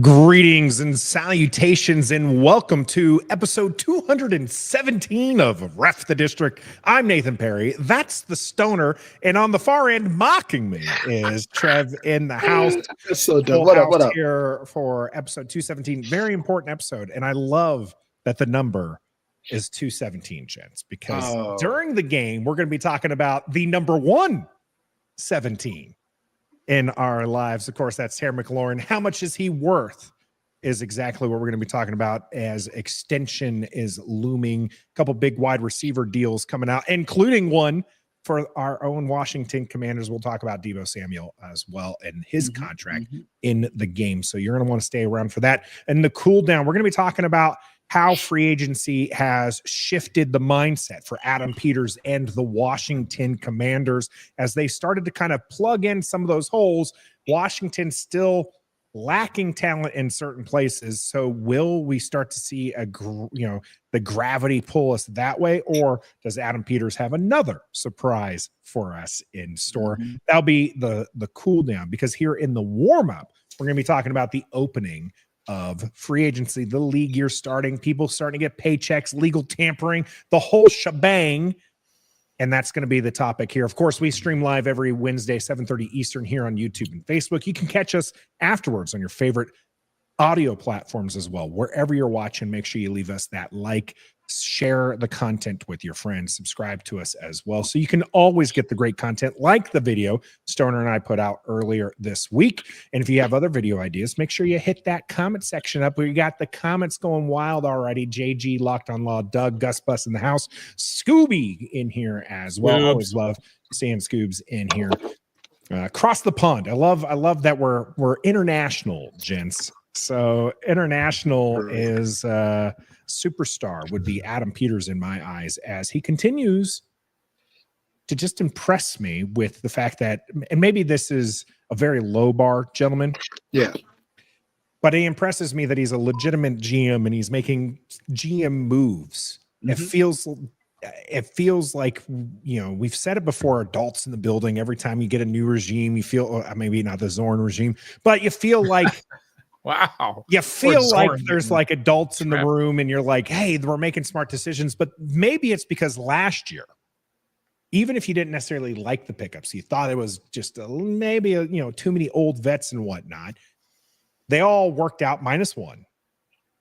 Greetings and salutations, and welcome to episode 217 of Ref the District. I'm Nathan Perry. That's the Stoner, and on the far end, mocking me, is Trev in the house. That's so dumb. What up? Here for episode 217. Very important episode, and I love that the number is 217, gents, because during the game, we're going to be talking about the number 117. In our lives. Of course, that's Terry McLaurin. How much is he worth is exactly what we're going to be talking about as extension is looming. A couple big wide receiver deals coming out, including one for our own Washington Commanders. We'll talk about Deebo Samuel as well and his contract in the game. So you're going to want to stay around for that. And the cool down, we're going to be talking about how free agency has shifted the mindset for Adam Peters and the Washington Commanders as they started to kind of plug in some of those holes. Washington still lacking talent in certain places. So will we start to see the gravity pull us that way, or does Adam Peters have another surprise for us in store? That'll be the cool down, because here in the warm up, we're going to be talking about the opening of free agency, the league year starting, people starting to get paychecks, legal tampering, the whole shebang. And that's going to be the topic here. Of course, we stream live every Wednesday, 7:30 Eastern here on YouTube and Facebook. You can catch us afterwards on your favorite audio platforms as well. Wherever you're watching, make sure you leave us that like, share the content with your friends, subscribe to us as well, so you can always get the great content like the video Stoner and I put out earlier this week. And if you have other video ideas, make sure you hit that comment section up. We got the comments going wild already. JG, Locked on Law, Doug, Gus Bus in the house, Scooby in here as well. Always love seeing Scoobs in here. Across the pond. I love that we're international, gents. So international is superstar would be Adam Peters in my eyes, as he continues to just impress me with the fact that, and maybe this is a very low bar, gentlemen. Yeah. But he impresses me that he's a legitimate GM and he's making GM moves. It feels like, we've said it before, adults in the building. Every time you get a new regime, you feel, maybe not the Zorn regime, but you feel like, wow. You feel like there's like adults in the room and you're like, hey, we're making smart decisions. But maybe it's because last year, even if you didn't necessarily like the pickups, you thought it was just maybe too many old vets and whatnot. They all worked out -1.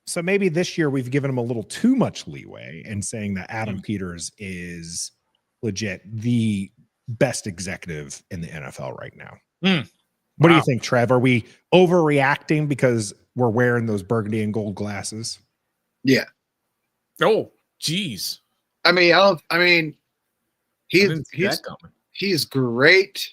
So maybe this year we've given them a little too much leeway in saying that Adam Peters is legit the best executive in the NFL right now. What do you think, Trev? Are we overreacting because we're wearing those burgundy and gold glasses? Yeah. Oh, geez. He's great.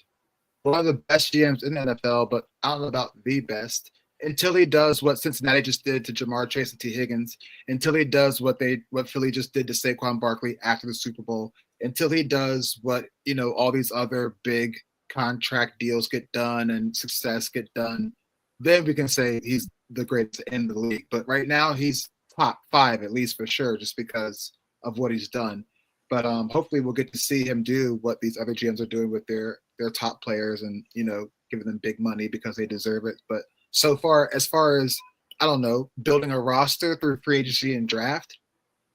One of the best GMs in the NFL, but I don't know about the best until he does what Cincinnati just did to Jamar Chase and T. Higgins, until he does what Philly just did to Saquon Barkley after the Super Bowl, until he does what, all these other big contract deals get done and success get done, then we can say he's the greatest in the league. But right now he's top 5 at least for sure, just because of what he's done. But hopefully we'll get to see him do what these other GMs are doing with their top players and giving them big money because they deserve it. But so far, as I don't know, building a roster through free agency and draft,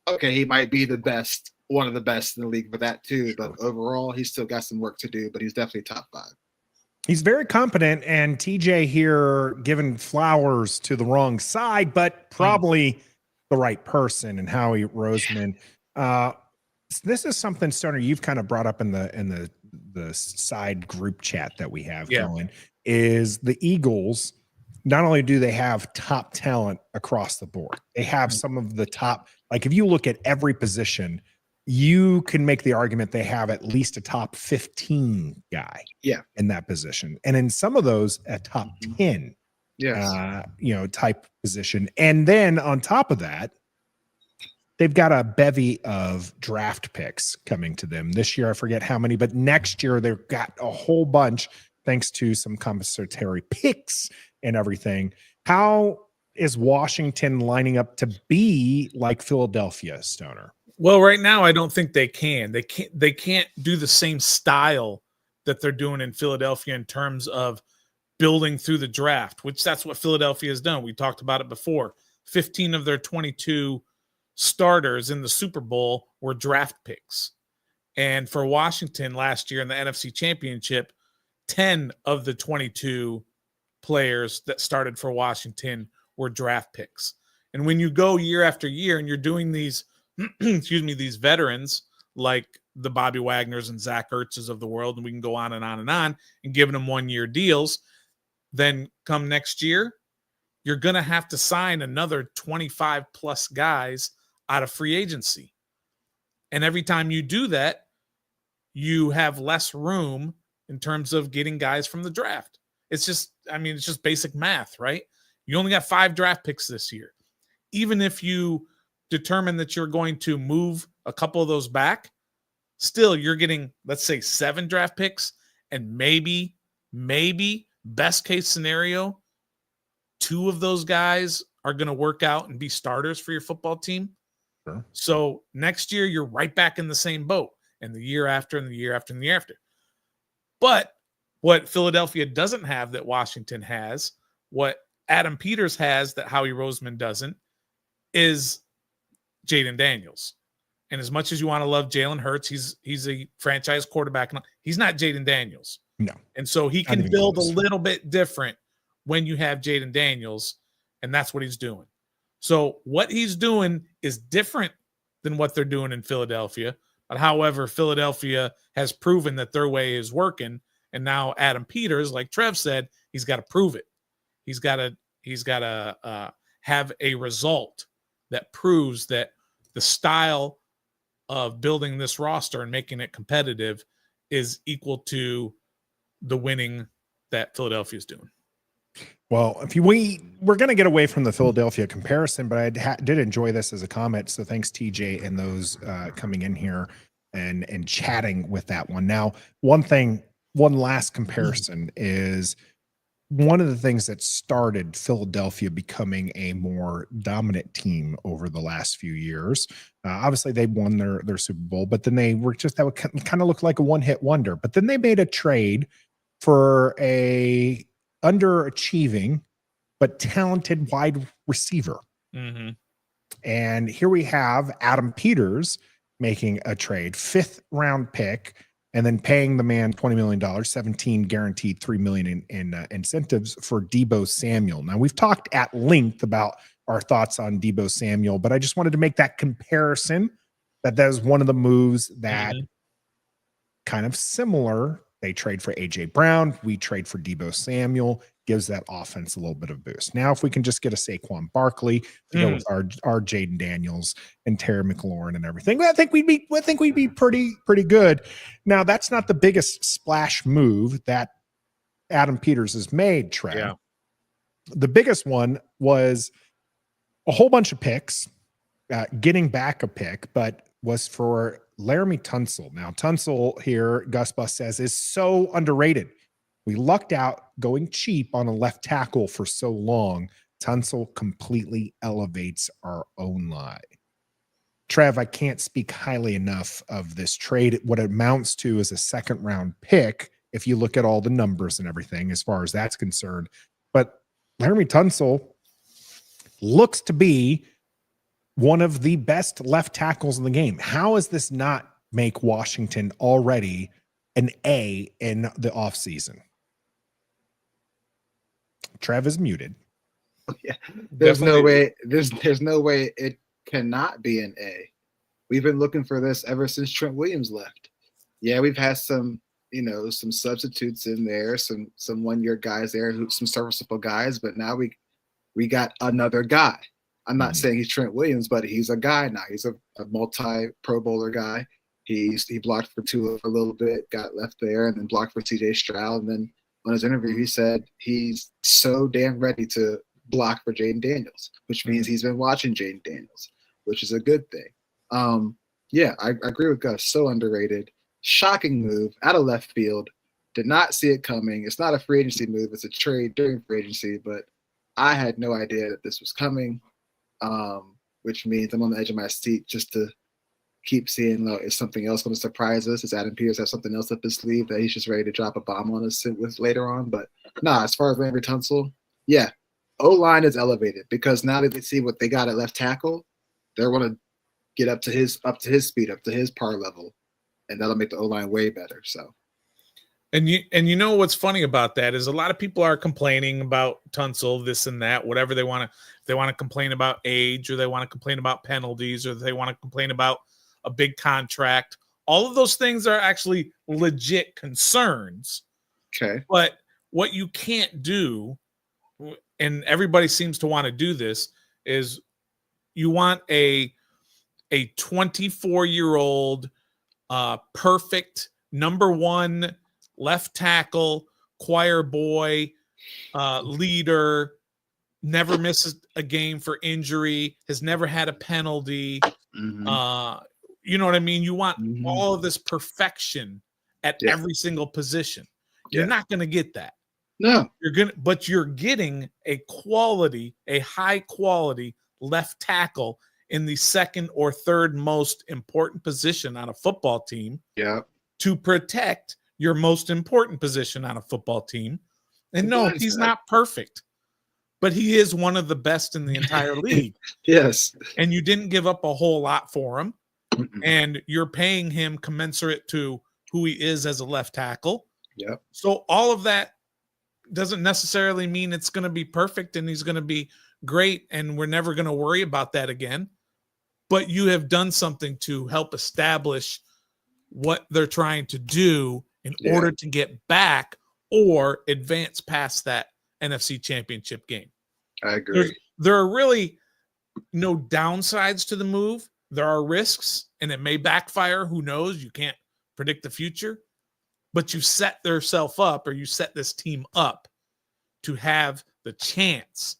okay, he might be the best, one of the best in the league for that too. But overall, he's still got some work to do, but he's definitely top 5. He's very competent, and TJ here giving flowers to the wrong side, but probably the right person. And Howie Roseman. This is something, Stoner, you've kind of brought up in the side group chat that we have going, is the Eagles. Not only do they have top talent across the board, they have some of the top, like if you look at every position, you can make the argument they have at least a top 15 guy in that position. And in some of those, a top 10 type position. And then on top of that, they've got a bevy of draft picks coming to them this year. I forget how many, but next year they've got a whole bunch thanks to some compensatory picks and everything. How is Washington lining up to be like Philadelphia, Stoner? Well, right now, I don't think they can. They can't do the same style that they're doing in Philadelphia in terms of building through the draft, which that's what Philadelphia has done. We talked about it before. 15 of their 22 starters in the Super Bowl were draft picks. And for Washington last year in the NFC Championship, 10 of the 22 players that started for Washington were draft picks. And when you go year after year and you're doing these, these veterans like the Bobby Wagners and Zach Ertzes of the world, and we can go on and on and on, and giving them 1-year deals, then come next year, you're going to have to sign another 25 plus guys out of free agency. And every time you do that, you have less room in terms of getting guys from the draft. It's just basic math, right? You only got 5 draft picks this year. Even if you determine that you're going to move a couple of those back, still you're getting, let's say, 7 draft picks, and maybe best case scenario, 2 of those guys are going to work out and be starters for your football team. Sure. So next year you're right back in the same boat, and the year after and the year after and the year after. But what Philadelphia doesn't have that Washington has, what Adam Peters has that Howie Roseman doesn't, is Jaden Daniels. And as much as you want to love Jalen Hurts, he's a franchise quarterback. He's not Jaden Daniels. No. And so he can build a little bit different when you have Jaden Daniels, and that's what he's doing. So what he's doing is different than what they're doing in Philadelphia. But however, Philadelphia has proven that their way is working. And now Adam Peters, like Trev said, he's got to prove it. He's got to have a result that proves that the style of building this roster and making it competitive is equal to the winning that Philadelphia is doing. Well, we're going to get away from the Philadelphia comparison, but I did enjoy this as a comment. So thanks, TJ, and those coming in here and chatting with that one. Now, one last comparison is one of the things that started Philadelphia becoming a more dominant team over the last few years. Obviously, they won their Super Bowl, but then they were that would kind of look like a one-hit wonder. But then they made a trade for a underachieving but talented wide receiver. Mm-hmm. And here we have Adam Peters making a trade, 5th round pick, and then paying the man $20 million, 17 guaranteed, $3 million in incentives for Deebo Samuel. Now, we've talked at length about our thoughts on Deebo Samuel, but I just wanted to make that comparison that is one of the moves that kind of similar. They trade for AJ Brown. We trade for Deebo Samuel. Gives that offense a little bit of boost. Now, if we can just get a Saquon Barkley to go with our Jaden Daniels and Terry McLaurin and everything, I think we'd be pretty good. Now, that's not the biggest splash move that Adam Peters has made, Trey. Yeah. The biggest one was a whole bunch of picks, getting back a pick, but was for Laramie Tunsil. Now, Tunsil here, Gus Bus says, is so underrated. We lucked out going cheap on a left tackle for so long. Tunsil completely elevates our own line. Trev, I can't speak highly enough of this trade. What it amounts to is a 2nd round pick, if you look at all the numbers and everything, as far as that's concerned. But Laramie Tunsil looks to be one of the best left tackles in the game. How does this not make Washington already an A in the offseason? Trev is muted. Yeah, there's no way it cannot be an A. We've been looking for this ever since Trent Williams left. Yeah, we've had some substitutes in there, some 1-year guys there, some serviceable guys, but now we got another guy. I'm not saying he's Trent Williams, but he's a guy now. He's a multi-Pro Bowler guy. He blocked for Tua for a little bit, got left there, and then blocked for CJ Stroud. And then on his interview, he said he's so damn ready to block for Jaden Daniels, which means he's been watching Jaden Daniels, which is a good thing. Yeah, I agree with Gus. So underrated. Shocking move out of left field. Did not see it coming. It's not a free agency move. It's a trade during free agency, but I had no idea that this was coming, which means I'm on the edge of my seat just to keep seeing, is something else going to surprise us? Does Adam Peters have something else up his sleeve that he's just ready to drop a bomb on us with later on? But as far as Larry Tunsil, yeah, O-line is elevated because now that they see what they got at left tackle, they want to get up to his speed, up to his par level, and that'll make the O-line way better. So, and you know what's funny about that is a lot of people are complaining about Tunsil, this and that, whatever they want to. They want to complain about age, or they want to complain about penalties, or they want to complain about a big contract. All of those things are actually legit concerns. Okay, but what you can't do, and everybody seems to want to do this, is you want a 24-year-old perfect number one left tackle, choir boy, leader, never misses a game for injury, has never had a penalty. mm-hmm. You know what I mean? You want all of this perfection at every single position. You're not going to get that. No, but you're getting a high quality left tackle in the second or third most important position on a football team. Yeah. To protect your most important position on a football team. And no, he's not perfect, but he is one of the best in the entire league. Yes. And you didn't give up a whole lot for him. And you're paying him commensurate to who he is as a left tackle. Yep. So all of that doesn't necessarily mean it's going to be perfect and he's going to be great and we're never going to worry about that again. But you have done something to help establish what they're trying to do in order to get back or advance past that NFC Championship game. I agree. There are really no downsides to the move. There are risks, and it may backfire. Who knows? You can't predict the future. But you set yourself up, or you set this team up to have the chance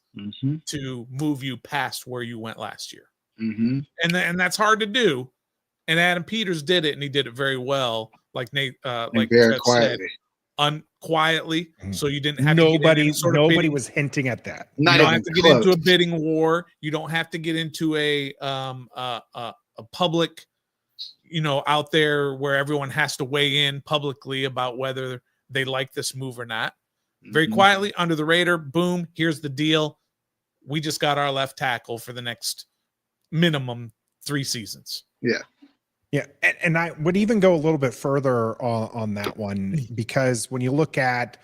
to move you past where you went last year. And that's hard to do. And Adam Peters did it, and he did it very well. Like Nate, like very quietly. Quietly, so you didn't have nobody to was hinting at that. You don't have to get into a bidding war. You don't have to get into a public, out there where everyone has to weigh in publicly about whether they like this move or not. Very quietly, under the radar, boom, here's the deal. We just got our left tackle for the next minimum 3 seasons. Yeah. Yeah, and I would even go a little bit further on that one, because when you look at,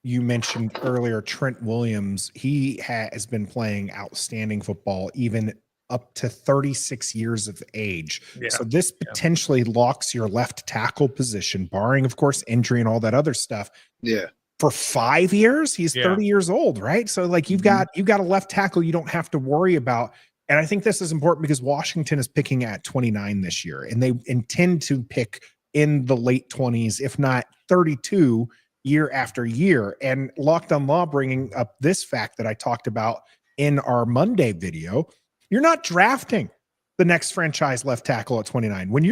you mentioned earlier, Trent Williams, he has been playing outstanding football even up to 36 years of age. Yeah. So this potentially locks your left tackle position, barring, of course, injury and all that other stuff. Yeah. For 5 years, he's 30 years old, right? So like you've got a left tackle you don't have to worry about. And I think this is important because Washington is picking at 29 this year, and they intend to pick in the late 20s, if not 32, year after year. And Locked On Law bringing up this fact that I talked about in our Monday video. You're not drafting the next franchise left tackle at 29. When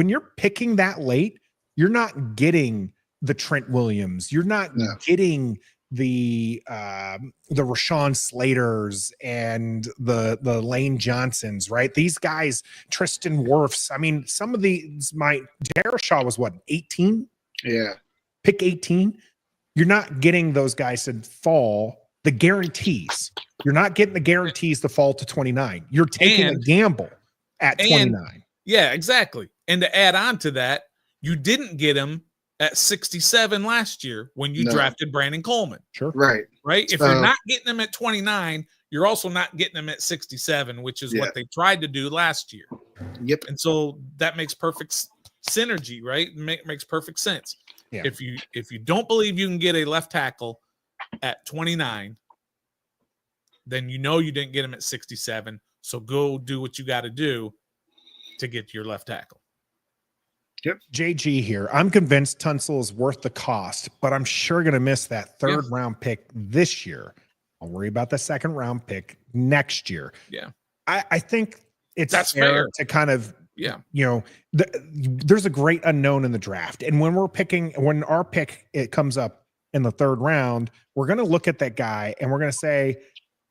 you're picking that late, you're not getting the Trent Williams. You're not getting the Rashawn Slaters and the Lane Johnsons, right? These guys, Tristan Wirfs. I mean, some of these, Darashaw was what, 18? Yeah. Pick 18. You're not getting those guys to fall the guarantees. You're not getting the guarantees to fall to 29. You're taking a gamble at 29. Yeah, exactly. And to add on to that, you didn't get him at 67 last year when you drafted Brandon Coleman. Sure. Right. If you're not getting him at 29, you're also not getting him at 67, which is what they tried to do last year. Yep. And so that makes perfect synergy, right? Makes perfect sense. Yeah. If you don't believe you can get a left tackle at 29, then you didn't get him at 67. So go do what you got to do to get your left tackle. Yep. JG here. I'm convinced Tunsil is worth the cost, but I'm sure going to miss that third round pick this year. I'll worry about the second round pick next year. Yeah. I think that's fair to kind of, there's a great unknown in the draft. And when when our pick, it comes up in the third round, we're going to look at that guy and we're going to say,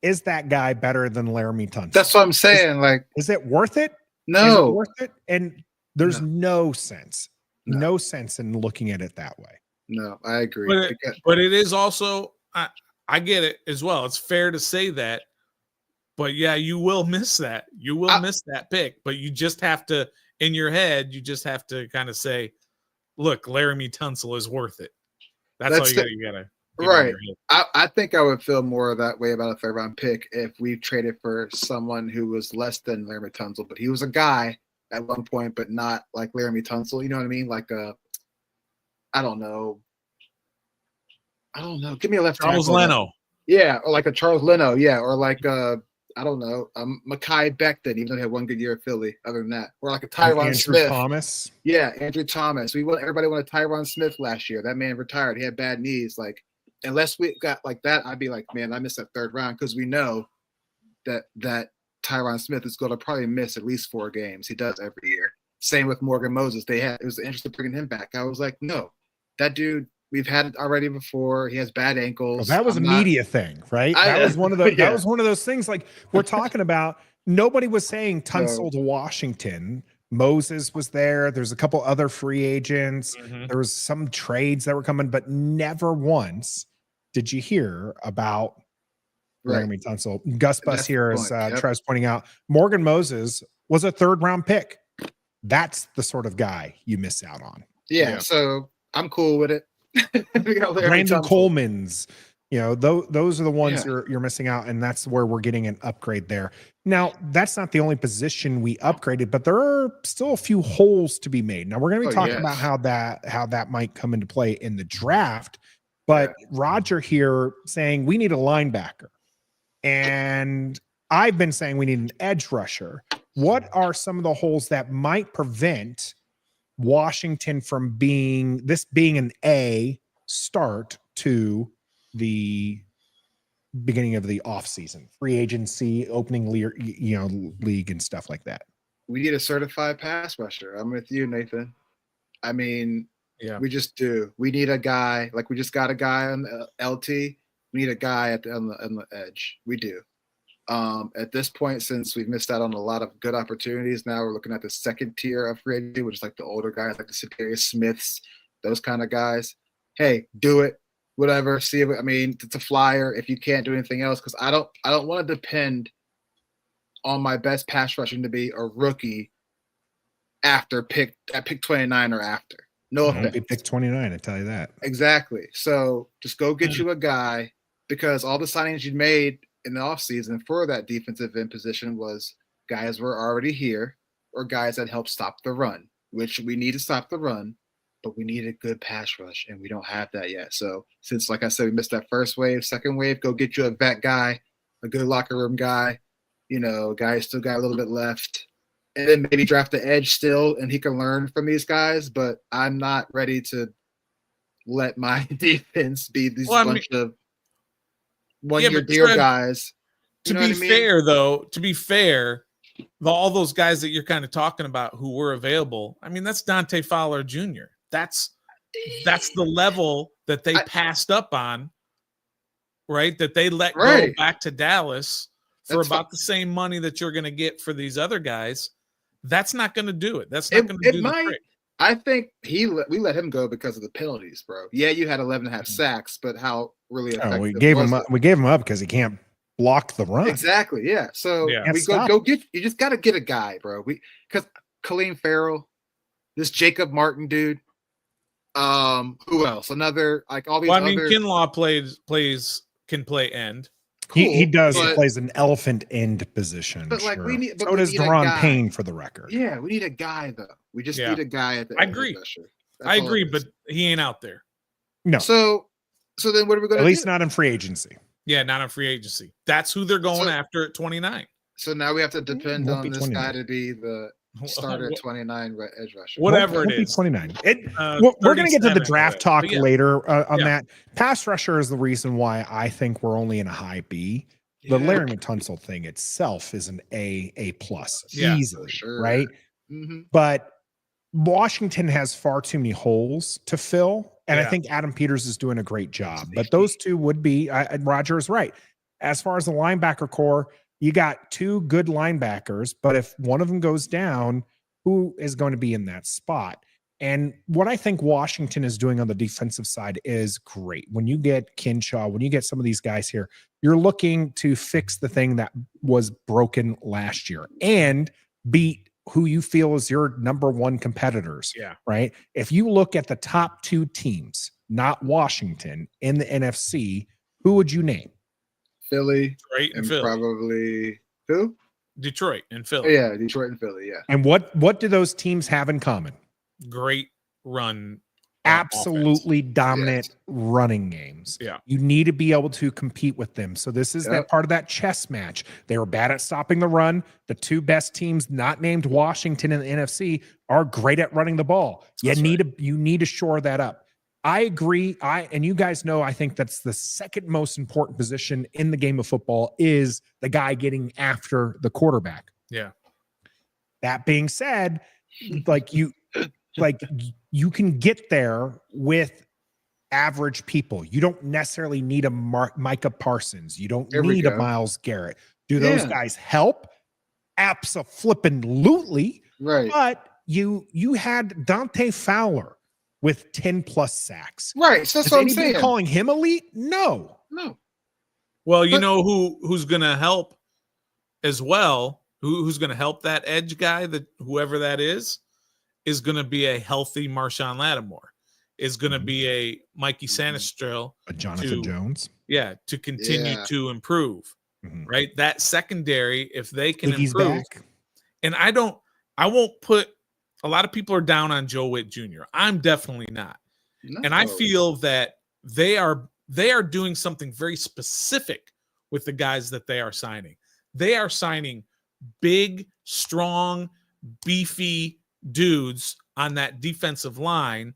is that guy better than Laramie Tunsil? That's what I'm saying. Is it worth it? No. Is it worth it? And There's no sense in looking at it that way. No, I agree. But it is also, I get it as well. It's fair to say that. But yeah, you will miss that. You will miss that pick. But you just have to, in your head, you just have to kind of say, look, Laramie Tunsil is worth it. That's all you gotta right. I think I would feel more that way about a third round pick if we traded for someone who was less than Laramie Tunsil, but he was a guy at one point, but not like Laramie Tunsil. You know what I mean? Like I don't know. Give me a left Charles Leno. Yeah, or like a Charles Leno. Yeah, or like I don't know, Mekhi Becton, even though he had one good year at Philly. Other than that, or like a Tyron Smith. Thomas. Yeah, Andrew Thomas. Everybody wanted Tyron Smith last year. That man retired. He had bad knees. Like, unless we got like that, I'd be like, man, I missed that third round because we know that Tyron Smith is going to probably miss at least 4 games. He does every year. Same with Morgan Moses. It was interesting bringing him back. I was like, no, that dude. We've had it already before. He has bad ankles. Well, that was a media thing, right? That was one of the. That was one of those things. Like we're talking about. Nobody was saying Tunsil to Washington. Moses was there. There's a couple other free agents. Mm-hmm. There was some trades that were coming, but never once did you hear about Laramie Tunsil. Gus Bus here, as Trev's pointing out, Morgan Moses was a 3rd round pick. That's the sort of guy you miss out on. Yeah. So I'm cool with it. Brandon Coleman's, those are the ones you're missing out, and that's where we're getting an upgrade there. Now, that's not the only position we upgraded, but there are still a few holes to be made. Now, we're going to be talking about how that might come into play in the draft. But Roger here saying we need a linebacker, and I've been saying we need an edge rusher. What are some of the holes that might prevent Washington from being an A start to the beginning of the offseason, free agency, opening league and stuff like that? We need a certified pass rusher. I'm with you, Nathan. I mean, we just do. We need a guy, like we just got a guy on the LT. We need a guy on the edge. We do. At this point, since we've missed out on a lot of good opportunities, now we're looking at the second tier of free agency, which is like the older guys, like the Superior Smiths, those kind of guys. Hey, do it, whatever. See if it's a flyer if you can't do anything else, because I don't want to depend on my best pass rushing to be a rookie after pick 29 or after. No offense. Pick 29, I tell you that. Exactly. So just go get you a guy, because all the signings you made in the offseason for that defensive end position was guys were already here or guys that help stop the run, which we need to stop the run, but we need a good pass rush, and we don't have that yet. So since, like I said, we missed that first wave, second wave, go get you a vet guy, a good locker room guy, a guy who still got a little bit left, and then maybe draft the edge still, and he can learn from these guys. But I'm not ready to let my defense be these bunch of one-year deal guys. To be fair, all those guys that you're kind of talking about who were available, that's Dante Fowler Jr. That's the level that they passed up on, right? That they let go back to Dallas for about the same money that you're going to get for these other guys. That's not going to do it. That's not going to do the trick. I think we let him go because of the penalties, bro. Yeah, you had 11.5 sacks, but how really effective we gave him up because he can't block the run. Exactly. Yeah. So we go get. You just got to get a guy, bro. Because Kaleem Farrell, this Jacob Martin dude. Who else? Another like all these. Well, Kinlaw can play end. Cool, he does. He plays an elephant end position. But like we need. So does Deron Payne, for the record. Yeah, we need a guy though. We just need a guy at the. I agree. I agree, but he ain't out there. No. So then what are we going to do? At least not in free agency. Yeah, not in free agency. That's who they're going after at 29. So now we have to depend on this guy to be the starter at 29 edge rusher. Whatever it is. 29. We're going to get to the draft talk later on that. Pass rusher is the reason why I think we're only in a high B. The Laramie Tunsil thing itself is an A plus easily, sure. Right? Mm-hmm. But Washington has far too many holes to fill. And I think Adam Peters is doing a great job. But those two would be, Roger is right. As far as the linebacker core, you got 2 good linebackers. But if one of them goes down, who is going to be in that spot. And what I think Washington is doing on the defensive side is great. When you get Kinshaw, when you get some of these guys here, you're looking to fix the thing that was broken last year and beat who you feel is your number one competitors. Yeah. Right. If you look at the top two teams, not Washington, in the NFC, who would you name? Philly. Detroit and Philly. Probably who? Detroit and Philly. Oh, yeah, Detroit and Philly, yeah. And what do those teams have in common? Great run. Absolutely offense. dominant running games. Yeah. You need to be able to compete with them. So this is that part of that chess match. They were bad at stopping the run. The two best teams not named Washington and the NFC are great at running the ball. You need to shore that up. I agree. And you guys know, I think that's the second most important position in the game of football is the guy getting after the quarterback. Yeah. That being said, you can get there with average people. You don't necessarily need a Micah Parsons. You don't need a Myles Garrett. Do those guys help? Abso-flippin-lutely. Right. But you had Dante Fowler with 10 plus sacks. Right. So that's what I'm saying. Calling him elite? No. Well, you know who's going to help as well? Who's going to help that edge guy, that whoever that is going to be a healthy Marshawn Lattimore, is going to be a Mikey Sanistrell, a Jonathan Jones. Yeah, to continue to improve. Right? That secondary, if they can improve. And I won't put, a lot of people are down on Joe Witt Jr. I'm definitely not. No. And I feel that they are doing something very specific with the guys that they are signing. They are signing big, strong, beefy dudes on that defensive line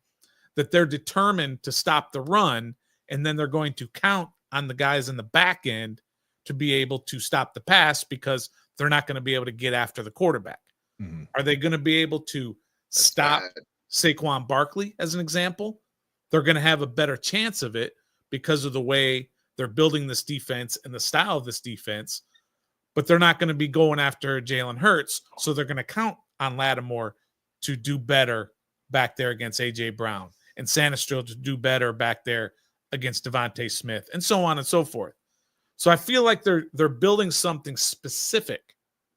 that they're determined to stop the run, and then they're going to count on the guys in the back end to be able to stop the pass because they're not going to be able to get after the quarterback. Mm-hmm. Are they going to be able to stop Saquon Barkley, as an example? They're going to have a better chance of it because of the way they're building this defense and the style of this defense, but they're not going to be going after Jalen Hurts, so they're going to count on Lattimore to do better back there against A.J. Brown, and Sanistrell to do better back there against Devontae Smith, and so on and so forth. So I feel like they're building something specific,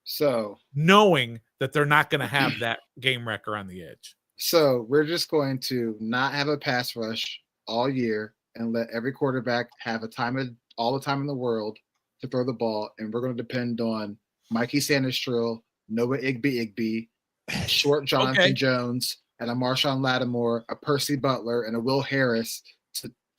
so knowing that they're not going to have that game wrecker on the edge. So we're just going to not have a pass rush all year and let every quarterback have all the time in the world to throw the ball, and we're going to depend on Mikey Sanistrell, Noah Igby, short Jonathan Jones, and a Marshawn Lattimore, a Percy Butler, and a Will Harris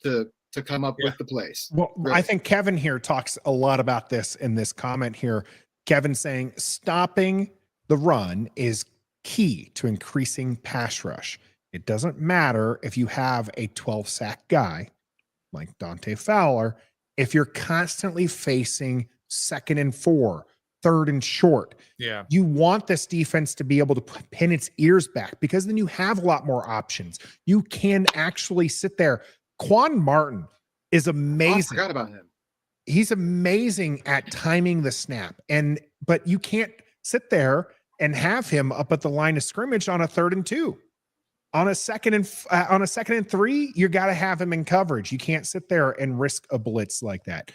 to come up with the plays. Well, really. I think Kevin here talks a lot about this in this comment here. Kevin saying stopping the run is key to increasing pass rush. It doesn't matter if you have a 12-sack guy like Dante Fowler, if you're constantly facing 2nd and 4, 3rd and short. Yeah. You want this defense to be able to pin its ears back, because then you have a lot more options. You can actually sit there. Quan Martin is amazing. I forgot about him. He's amazing at timing the snap. But you can't sit there and have him up at the line of scrimmage on a 3rd and 2. On a second and 3, you got to have him in coverage. You can't sit there and risk a blitz like that.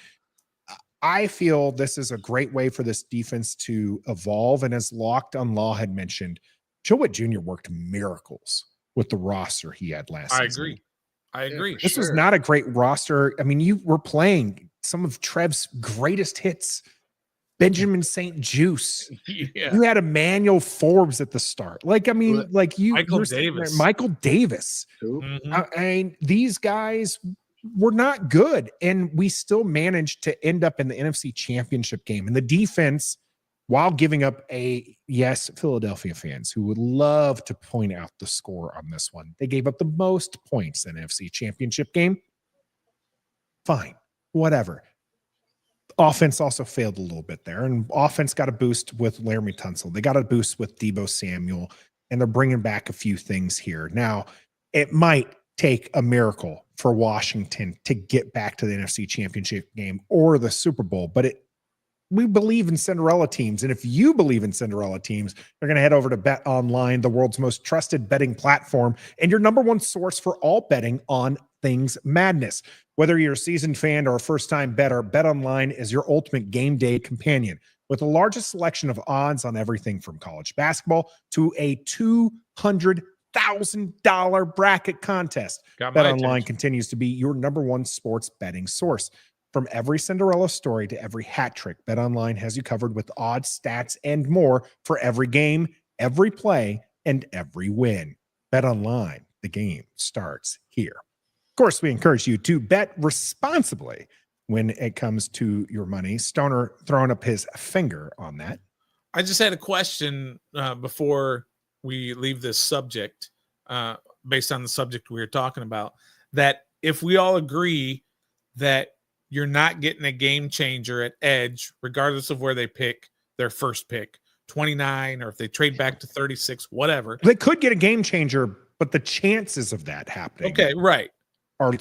I feel this is a great way for this defense to evolve. And as Locked on Law had mentioned, Joe Witt Jr. worked miracles with the roster he had last season. I agree. This was not a great roster. I mean, you were playing some of Trev's greatest hits. Benjamin St. Juice. Yeah. You had Emmanuel Forbes at the start. Michael Davis. Mm-hmm. These guys were not good, and we still managed to end up in the NFC Championship game. And the defense, while giving up Philadelphia fans who would love to point out the score on this one, they gave up the most points in the NFC Championship game. Fine, whatever. Offense also failed a little bit there, and offense got a boost with Laramie Tunsil. They got a boost with Deebo Samuel, and they're bringing back a few things here. Now, it might take a miracle for Washington to get back to the NFC Championship game or the Super Bowl, but we believe in Cinderella teams. And if you believe in Cinderella teams, you're going to head over to Bet Online, the world's most trusted betting platform and your number one source for all betting on things madness. Whether you're a seasoned fan or a first-time bettor, Bet Online is your ultimate game day companion with the largest selection of odds on everything from college basketball to a $200,000 bracket contest. Bet Online continues to be your number one sports betting source. From every Cinderella story to every hat trick, Bet Online has you covered with odds, stats, and more for every game, every play, and every win. Bet Online, the game starts here. Of course, we encourage you to bet responsibly when it comes to your money. Stoner throwing up his finger on that. I just had a question before we leave this subject, based on the subject we were talking about, that if we all agree that you're not getting a game changer at edge, regardless of where they pick their first pick, 29, or if they trade back to 36, whatever. They could get a game changer, but the chances of that happening are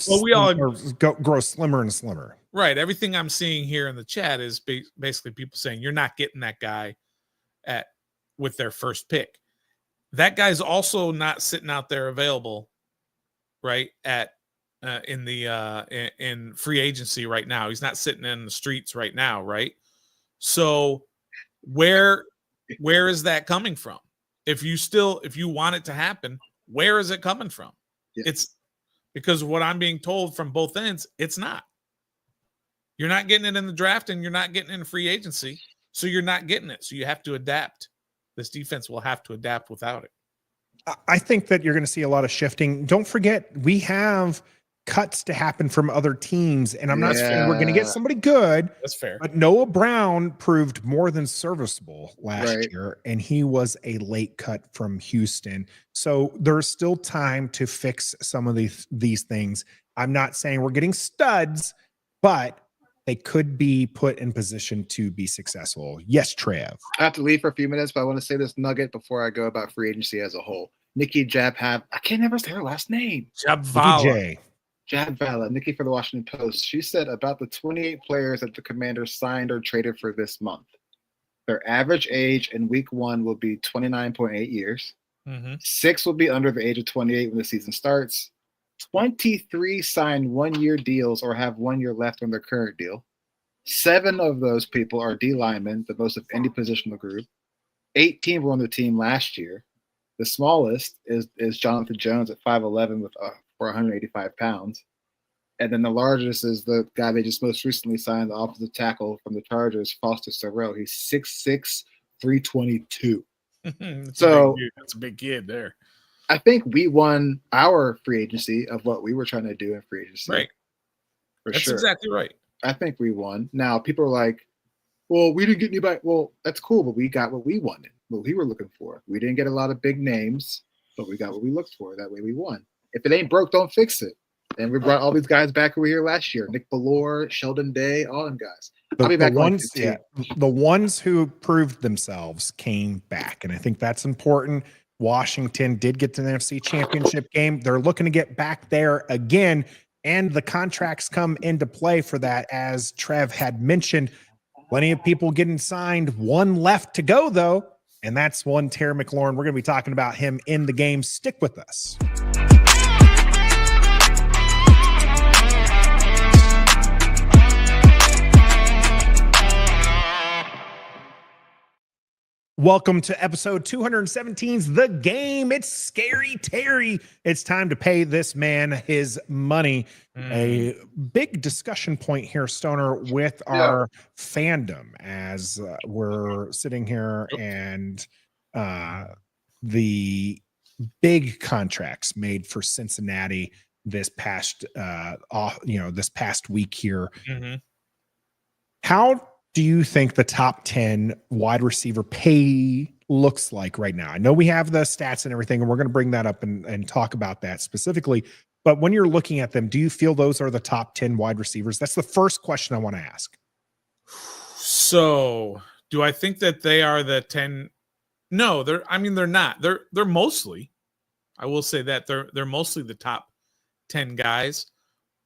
grow slimmer and slimmer. Right. Everything I'm seeing here in the chat is basically people saying you're not getting that guy with their first pick. That guy's also not sitting out there available, right, in free agency right now. He's not sitting in the streets right now, right? So where is that coming from? If you want it to happen, where is it coming from? Yeah. It's because what I'm being told from both ends, it's not. You're not getting it in the draft and you're not getting it in free agency, so you're not getting it. So you have to adapt. This defense will have to adapt without it. I think that you're going to see a lot of shifting. Don't forget, we have cuts to happen from other teams, and I'm not saying we're going to get somebody good. That's fair. But Noah Brown proved more than serviceable last year, and he was a late cut from Houston. So there's still time to fix some of these things. I'm not saying we're getting studs, but they could be put in position to be successful. Yes, Trev. I have to leave for a few minutes, but I want to say this nugget before I go about free agency as a whole. Nikki Jabhab, I can't never say her last name. Jabvala, Nikki for the Washington Post. She said about the 28 players that the Commanders signed or traded for this month, their average age in week 1 will be 29.8 years. 6 will be under the age of 28 when the season starts. 23 signed 1-year deals or have 1 year left on their current deal. 7 of those people are D linemen, the most of any positional group. 18 were on the team last year. The smallest is Jonathan Jones at 5'11" for 185 pounds. And then the largest is the guy they just most recently signed, the offensive tackle from the Chargers, Foster Sarell. He's 6'6", 322. So that's a big kid there. I think we won our free agency of what we were trying to do in free agency. Right. That's exactly right. I think we won. Now, people are like, well, we didn't get anybody. Well, that's cool, but we got what we wanted, what we were looking for. We didn't get a lot of big names, but we got what we looked for. That way we won. If it ain't broke, don't fix it. And we brought all these guys back who were here last year. Nick Ballore, Sheldon Day, all them guys. I'll be back the ones who proved themselves came back. And I think that's important. Washington did get to the NFC Championship game. They're looking to get back there again. And the contracts come into play for that. As Trev had mentioned, plenty of people getting signed. One left to go, though. And that's one Terry McLaurin. We're going to be talking about him in the game. Stick with us. Welcome to episode 217's The Game. It's Scary Terry. It's time to pay this man his money. A big discussion point here, Stoner, with our fandom as we're sitting here and the big contracts made for Cincinnati this past week here. How do you think the top 10 wide receiver pay looks like right now? I know we have the stats and everything, and we're going to bring that up and talk about that specifically. But when you're looking at them, do you feel those are the top 10 wide receivers? That's the first question I want to ask. So do I think that they are the 10? No, they're not. They're mostly, I will say that they're mostly the top 10 guys,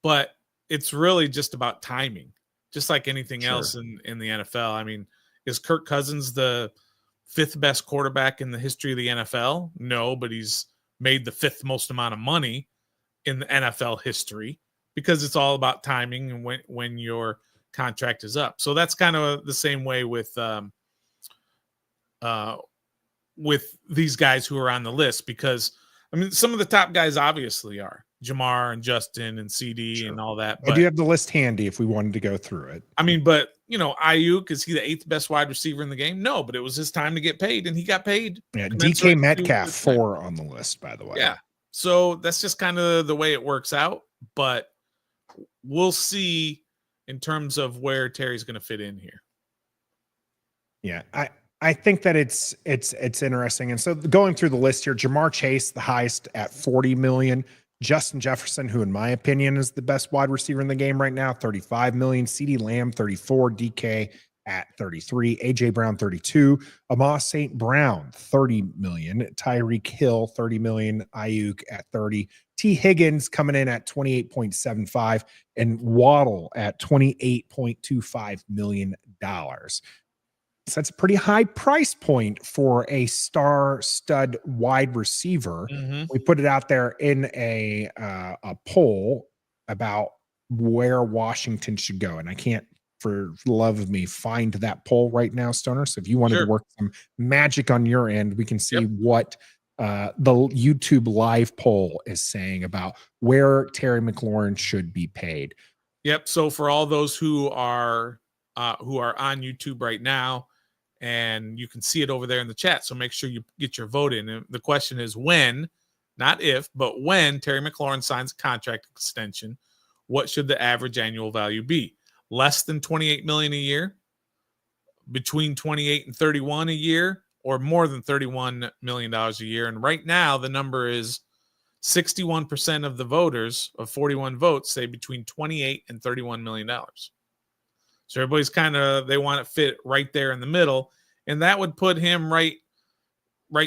but it's really just about timing just like anything else in the NFL. I mean, is Kirk Cousins the 5th best quarterback in the history of the NFL? No, but he's made the 5th most amount of money in the NFL history because it's all about timing and when your contract is up. So that's kind of the same way with these guys who are on the list, because I mean, some of the top guys obviously are Jamar and Justin and CD and all that. But I do have the list handy if we wanted to go through it. I mean, but Ayuk, is he the 8th best wide receiver in the game? No, but it was his time to get paid, and he got paid. Yeah, DK Metcalf 4 on the list, by the way. Yeah, so that's just kind of the way it works out. But we'll see in terms of where Terry's going to fit in here. Yeah, I think that it's interesting. And so going through the list here, Jamar Chase, the highest at 40 million. Justin Jefferson, who in my opinion is the best wide receiver in the game right now, 35 million. CD Lamb, 34. DK at 33. AJ Brown, 32. Amos St. Brown, 30 million. Tyreek Hill, 30 million. Ayuk at 30. T. Higgins coming in at 28.75, and Waddle at $28.25 million. So that's a pretty high price point for a star stud wide receiver. Mm-hmm. We put it out there in a poll about where Washington should go. And I can't, for the love of me, find that poll right now, Stoner. So if you wanted to work some magic on your end, we can see what the YouTube live poll is saying about where Terry McLaurin should be paid. Yep. So for all those who are on YouTube right now, and you can see it over there in the chat. So make sure you get your vote in. And the question is when, not if, but when Terry McLaurin signs a contract extension, what should the average annual value be? Less than 28 million a year, between 28 and 31 a year, or more than $31 million a year. And right now the number is 61% of the voters of 41 votes say between 28 and $31 million. So everybody's they want to fit right there in the middle. And that would put him right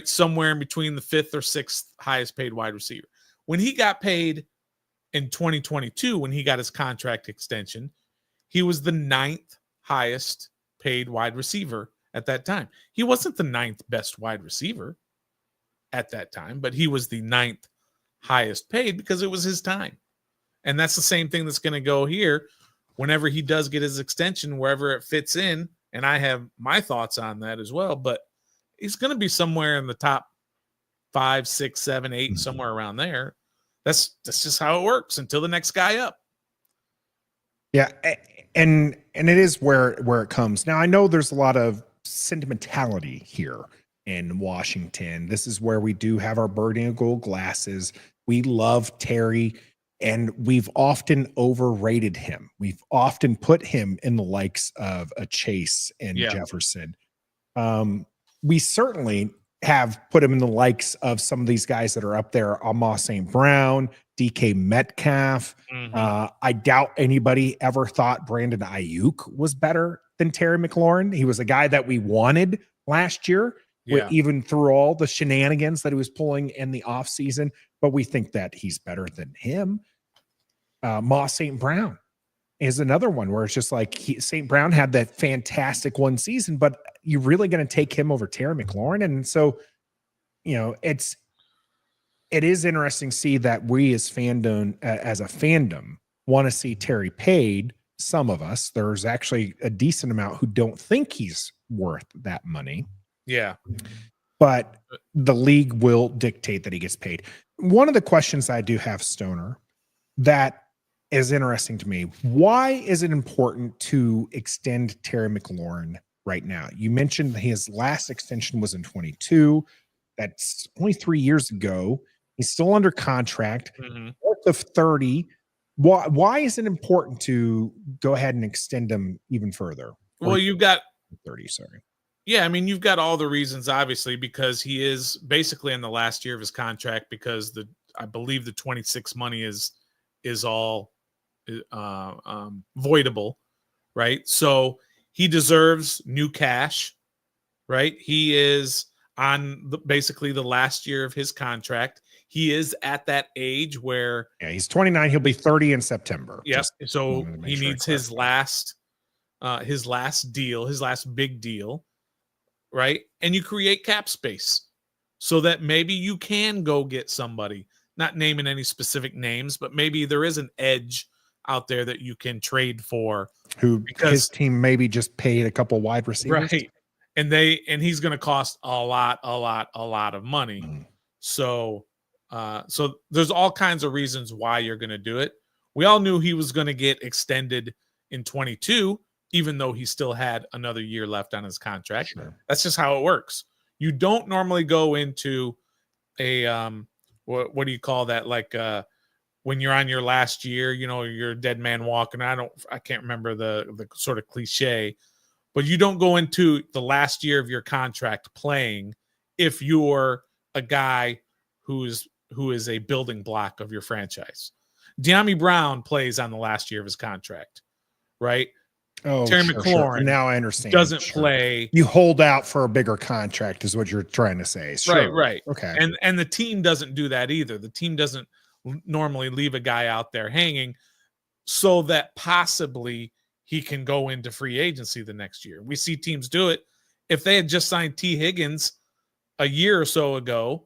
somewhere in between the 5th or 6th highest paid wide receiver. When he got paid in 2022, when he got his contract extension, he was the 9th highest paid wide receiver at that time. He wasn't the 9th best wide receiver at that time, but he was the 9th highest paid because it was his time. And that's the same thing that's going to go here whenever he does get his extension, wherever it fits in. And I have my thoughts on that as well, but he's going to be somewhere in the top 5, 6, 7, 8, somewhere around there. That's just how it works until the next guy up. Yeah. And it is where it comes. Now, I know there's a lot of sentimentality here in Washington. This is where we do have our bird and gold glasses. We love Terry, and we've often overrated him. We've often put him in the likes of a Chase and Jefferson. We certainly have put him in the likes of some of these guys that are up there, Amos St. Brown, DK Metcalf. I doubt anybody ever thought Brandon Ayuk was better than Terry McLaurin. He was a guy that we wanted last year, even through all the shenanigans that he was pulling in the offseason. But we think that he's better than him. Moss St. Brown is another one where it's just like St. Brown had that fantastic one season, but you're really going to take him over Terry McLaurin. And so, it is interesting to see that we as a fandom want to see Terry paid. Some of us, there's actually a decent amount who don't think he's worth that money. Yeah. But the league will dictate that he gets paid. One of the questions I do have, Stoner, that is interesting to me. Why is it important to extend Terry McLaurin right now? You mentioned his last extension was in 22. That's only 3 years ago. He's still under contract, worth of 30. Why is it important to go ahead and extend him even further? Well, you've got 30, sorry. Yeah, I mean, you've got all the reasons, obviously, because he is basically in the last year of his contract, because I believe the 26 money is all voidable, right? So he deserves new cash, right? He is on basically the last year of his contract. He is at that age where he's 29. He'll be 30 in September. Yeah. So he needs his last his last deal, his last big deal, right? And you create cap space so that maybe you can go get somebody, not naming any specific names, but maybe there is an edge out there that you can trade for, because his team maybe just paid a couple wide receivers, right? And he's going to cost a lot of money. So there's all kinds of reasons why you're going to do it. We all knew he was going to get extended in 22, even though he still had another year left on his contract. Sure. That's just how it works. You don't normally go into a what do you call that? Like when you're on your last year, you're a dead man walking. I can't remember the sort of cliche, but you don't go into the last year of your contract playing if you're a guy who is a building block of your franchise. De'Ami Brown plays on the last year of his contract, right? Oh, Terry McLaurin now I understand. Doesn't play. You hold out for a bigger contract is what you're trying to say. Sure. Right. Okay. And the team doesn't do that either. The team doesn't normally leave a guy out there hanging so that possibly he can go into free agency the next year. We see teams do it. If they had just signed T. Higgins a year or so ago,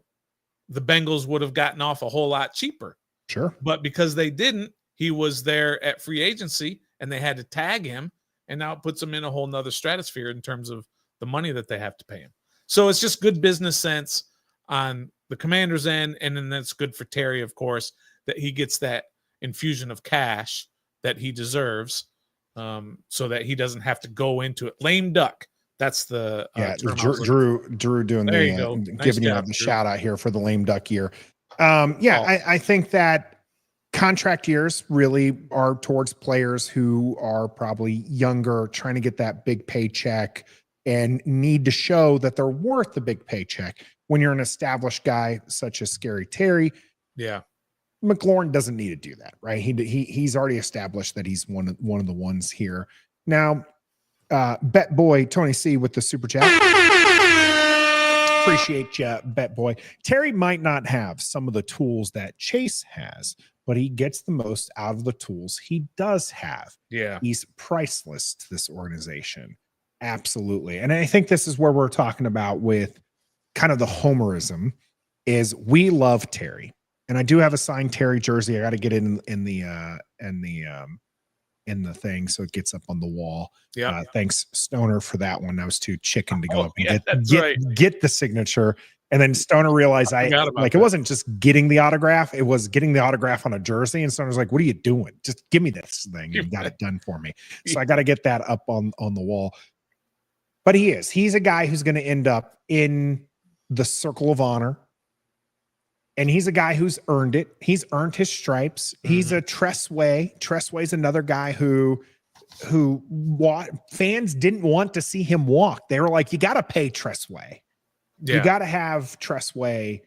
the Bengals would have gotten off a whole lot cheaper. Sure. But because they didn't, he was there at free agency and they had to tag him. And now it puts him in a whole nother stratosphere in terms of the money that they have to pay him. So it's just good business sense on the Commanders' end. And then that's good for Terry, of course, that he gets that infusion of cash that he deserves, so that he doesn't have to go into it. Lame duck. That's the Drew doing giving you the shout out here for the lame duck year. I think that contract years really are towards players who are probably younger, trying to get that big paycheck and need to show that they're worth the big paycheck. When you're an established guy such as Scary Terry, McLaurin doesn't need to do that, right? He's already established that he's one of the ones here. Now, Bet Boy Tony C with the super chat. Appreciate you, Bet Boy. Terry might not have some of the tools that Chase has, but he gets the most out of the tools he does have. Yeah. He's priceless to this organization. Absolutely. And I think this is where we're talking about with kind of the homerism is we love Terry. And I do have a signed Terry jersey. I got to get it in the thing so it gets up on the wall. Yeah. Thanks Stoner for that one. I was too chicken to go up and get the signature. And then Stoner realized it wasn't just getting the autograph, it was getting the autograph on a jersey. And Stoner's like, what are you doing? Just give me this thing. You got it done for me. So I got to get that up on the wall. But he's a guy who's going to end up in the circle of honor. And he's a guy who's earned it. He's earned his stripes. He's a Tressway. Tressway's another guy who fans didn't want to see him walk. They were like, you got to pay Tressway. Yeah. You got to have Tressway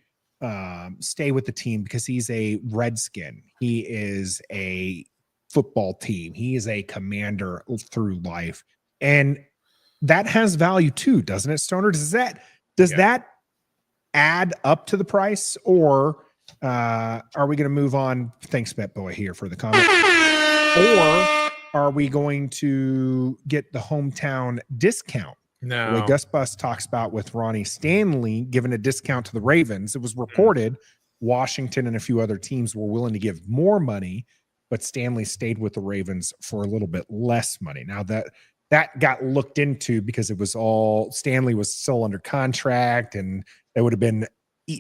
stay with the team because he's a Redskin. He is a football team. He is a commander through life. And that has value too, doesn't it, Stoner? Does that add up to the price, or are we going to move on? Thanks, Bet Boy, here for the comment. Or are we going to get the hometown discount? No. The way Gus Bus talks about with Ronnie Stanley giving a discount to the Ravens. It was reported Washington and a few other teams were willing to give more money, but Stanley stayed with the Ravens for a little bit less money. Now that got looked into because it was all Stanley was still under contract, and it would have been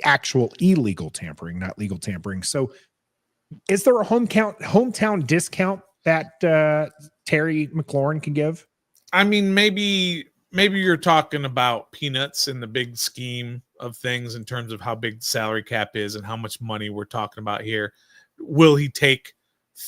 actual illegal tampering, not legal tampering. So is there a hometown discount that Terry McLaurin can give? I mean, maybe you're talking about peanuts in the big scheme of things in terms of how big the salary cap is and how much money we're talking about here. Will he take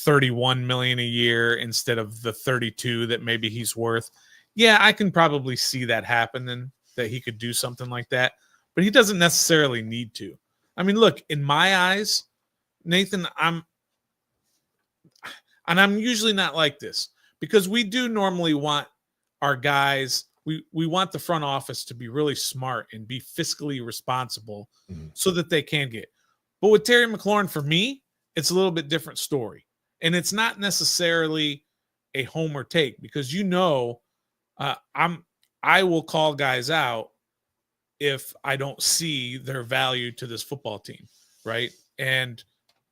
$31 million a year instead of the 32 that maybe he's worth? Yeah, I can probably see that happen, and that he could do something like that, but he doesn't necessarily need to. I mean, look, in my eyes, Nathan, I'm usually not like this because we do normally want our guys, we want the front office to be really smart and be fiscally responsible so that they can get. But with Terry McLaurin, for me, it's a little bit different story. And it's not necessarily a homer take because I will call guys out if I don't see their value to this football team, right?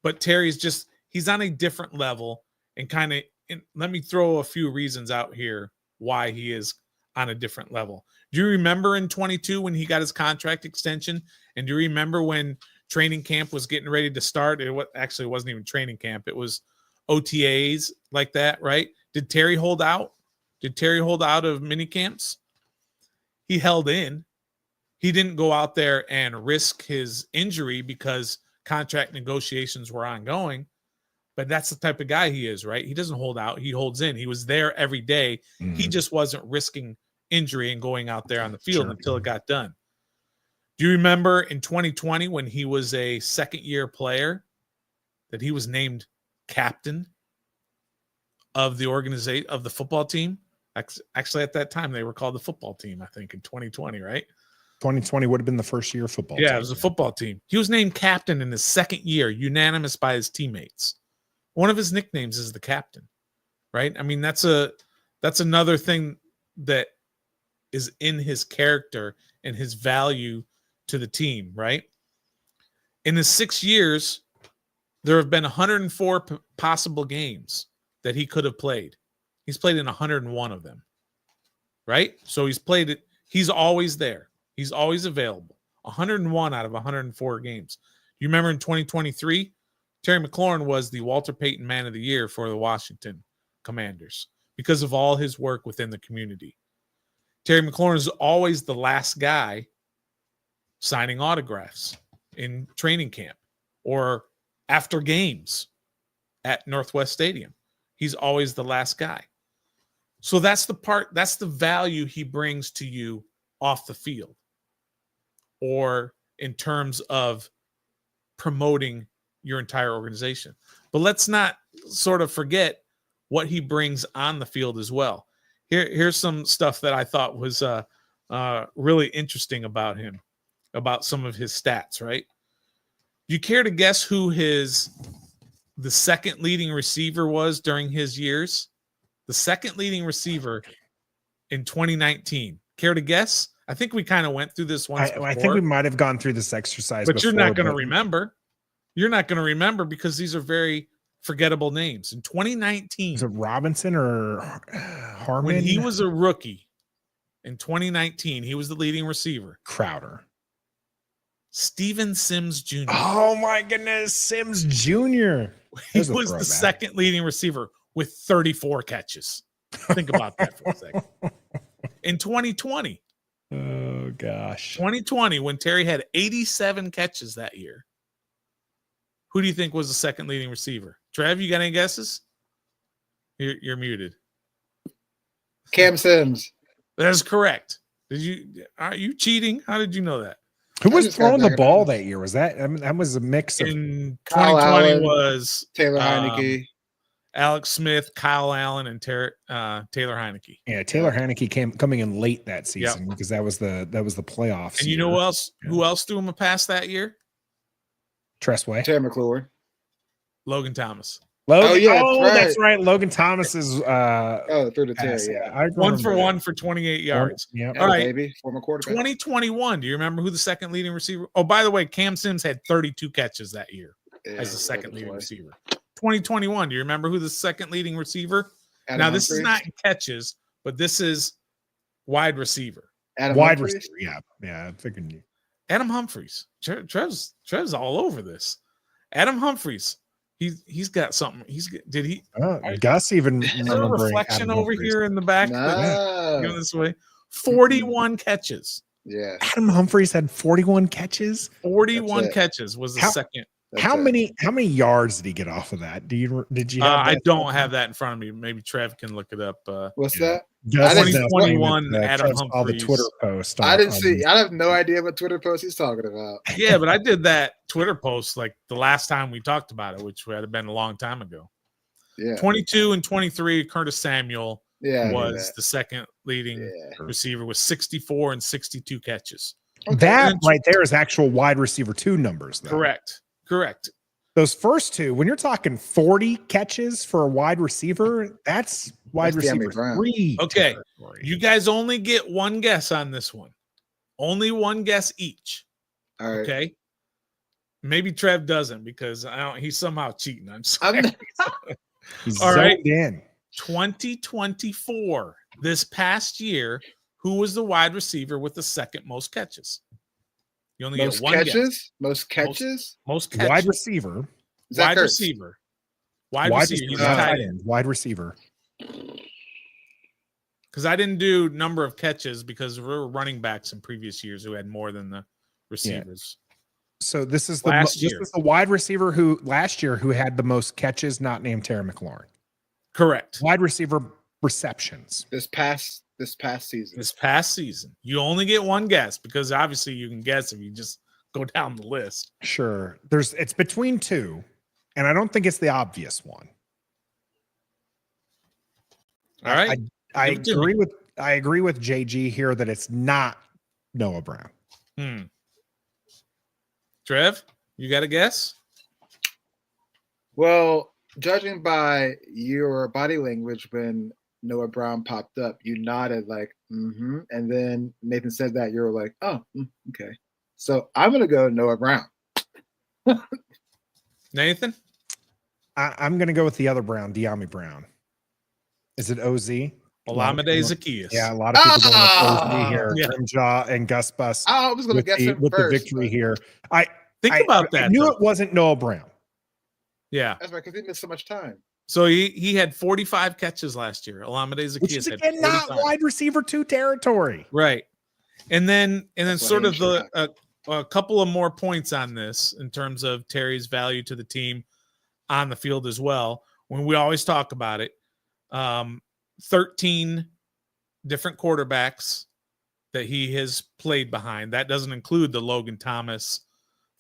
But Terry's he's on a different level and let me throw a few reasons out here why he is on a different level. Do you remember in 22 when he got his contract extension? And do you remember when training camp was getting ready to start? It wasn't even training camp. It was OTAs like that, right? Did Terry hold out? Did Terry hold out of mini camps? He held in. He didn't go out there and risk his injury because contract negotiations were ongoing. But that's the type of guy he is, right? He doesn't hold out. He holds in. He was there every day. Mm-hmm. He just wasn't risking injury and going out there on the field until it got done. Do you remember in 2020 when he was a second-year player that he was named captain of the organization of the football team? Actually, at that time, they were called the football team, I think, in 2020, right? 2020 would have been the first year of football. Yeah, it was a football team. He was named captain in his second year, unanimous by his teammates. One of his nicknames is the captain, right? I mean, that's another thing that is in his character and his value to the team, right? In his 6 years, there have been 104 possible games that he could have played. He's played in 101 of them, right? So he's played it. He's always there. He's always available. 101 out of 104 games. You remember in 2023, Terry McLaurin was the Walter Payton Man of the Year for the Washington Commanders because of all his work within the community. Terry McLaurin is always the last guy signing autographs in training camp or after games at Northwest Stadium. He's always the last guy. So that's the value he brings to you off the field or in terms of promoting your entire organization. But let's not sort of forget what he brings on the field as well. Here's some stuff that I thought was really interesting about him, about some of his stats, right? Do you care to guess who the second leading receiver was during his years? The second leading receiver in 2019. Care to guess? I think we kind of went through this once before. I think we might have gone through this exercise but before, you're not going to remember. You're not going to remember because these are very forgettable names. In 2019. Is it Robinson or Harmon? When he was a rookie in 2019, he was the leading receiver. Crowder. Steven Sims Jr. Oh, my goodness. Sims Jr. He was the second leading receiver with 34 catches. Think about that for a second. In 2020. Oh, gosh. 2020, when Terry had 87 catches that year. Who do you think was the second leading receiver? Trev, you got any guesses? You're muted. Cam Sims. That's correct. Are you cheating? How did you know that? Who was throwing the ball that year? Was that? I mean, that was a mix of. In 2020 was Taylor Heineke, Alex Smith, Kyle Allen, and Taylor Heineke. Yeah, Taylor Heineke coming in late that season because that was the playoffs. And you know who else? Yeah. Who else threw him a pass that year? Tressway, Terry McLaurin, Logan Thomas. That's right. Logan Thomas is through the Terry. Yeah, 1 for 1 for 28 yards. Yep. All right, baby, former quarterback. 2021. Do you remember who the second leading receiver? Oh, by the way, Cam Sims had 32 catches that year as the second leading receiver. 2021. Do you remember who the second leading receiver? Now this is not in catches, but this is wide receiver. Wide receiver. Yeah. I figured you. Adam Humphries. Trev's all over this. Adam Humphries. He's got something. Did he? Gus even a reflection over here in the back. Going this way. 41 catches. Yeah. Adam Humphries had 41 catches. 41 catches was the second. How many yards did he get off of that? Did you? Have I don't have that in front of me. Maybe Trev can look it up. What's that? 2021 Adam Humphries. All the Twitter post. I didn't see. I have no idea what Twitter post he's talking about. Yeah, but I did that Twitter post like the last time we talked about it, which had been a long time ago. Yeah. 22 and 23. Curtis Samuel was the second leading receiver with 64 and 62 catches. That right there is actual wide receiver 2 numbers. Though. Correct. Those first two, when you're talking 40 catches for a wide receiver, that's wide receiver 3. Okay. Territory. You guys only get one guess on this one. Only one guess each. All right. Okay. Maybe Trev doesn't because he's somehow cheating. I'm sorry. He's all right. in. 2024. This past year, who was the wide receiver with the second most catches? You only get one catches? guess. Most catches? Most catches. Wide receiver. Wide receiver. Wide receiver. He's a tight end. Wide receiver. Because I didn't do number of catches because we were running backs in previous years who had more than the receivers. Yeah. So this is the wide receiver who last year who had the most catches, not named Terry McLaurin. Correct. Wide receiver receptions. This past season. This past season. You only get one guess because obviously you can guess if you just go down the list. Sure. It's between two, and I don't think it's the obvious one. All right. I agree with JG here that it's not Noah Brown. Trev, you got a guess? Well, judging by your body language when Noah Brown popped up, you nodded like, mm-hmm. And then Nathan said that, you were like, oh, okay. So I'm going to go Noah Brown. Nathan? I'm going to go with the other Brown, De'Ami Brown. Is it OZ? Olamide Zaccheaus. Yeah, a lot of people going with OZ here. Grimjaw and Gus Bus. I was going to guess it with first, the victory here. Think about that. I knew it wasn't Noah Brown. Yeah. That's right, because he missed so much time. So he had 45 catches last year. Olamide Zaccheaus Which is again not wide receiver 2 territory. Right. And then sort of a couple of more points on this in terms of Terry's value to the team on the field as well. When we always talk about it, 13 different quarterbacks that he has played behind. That doesn't include the Logan Thomas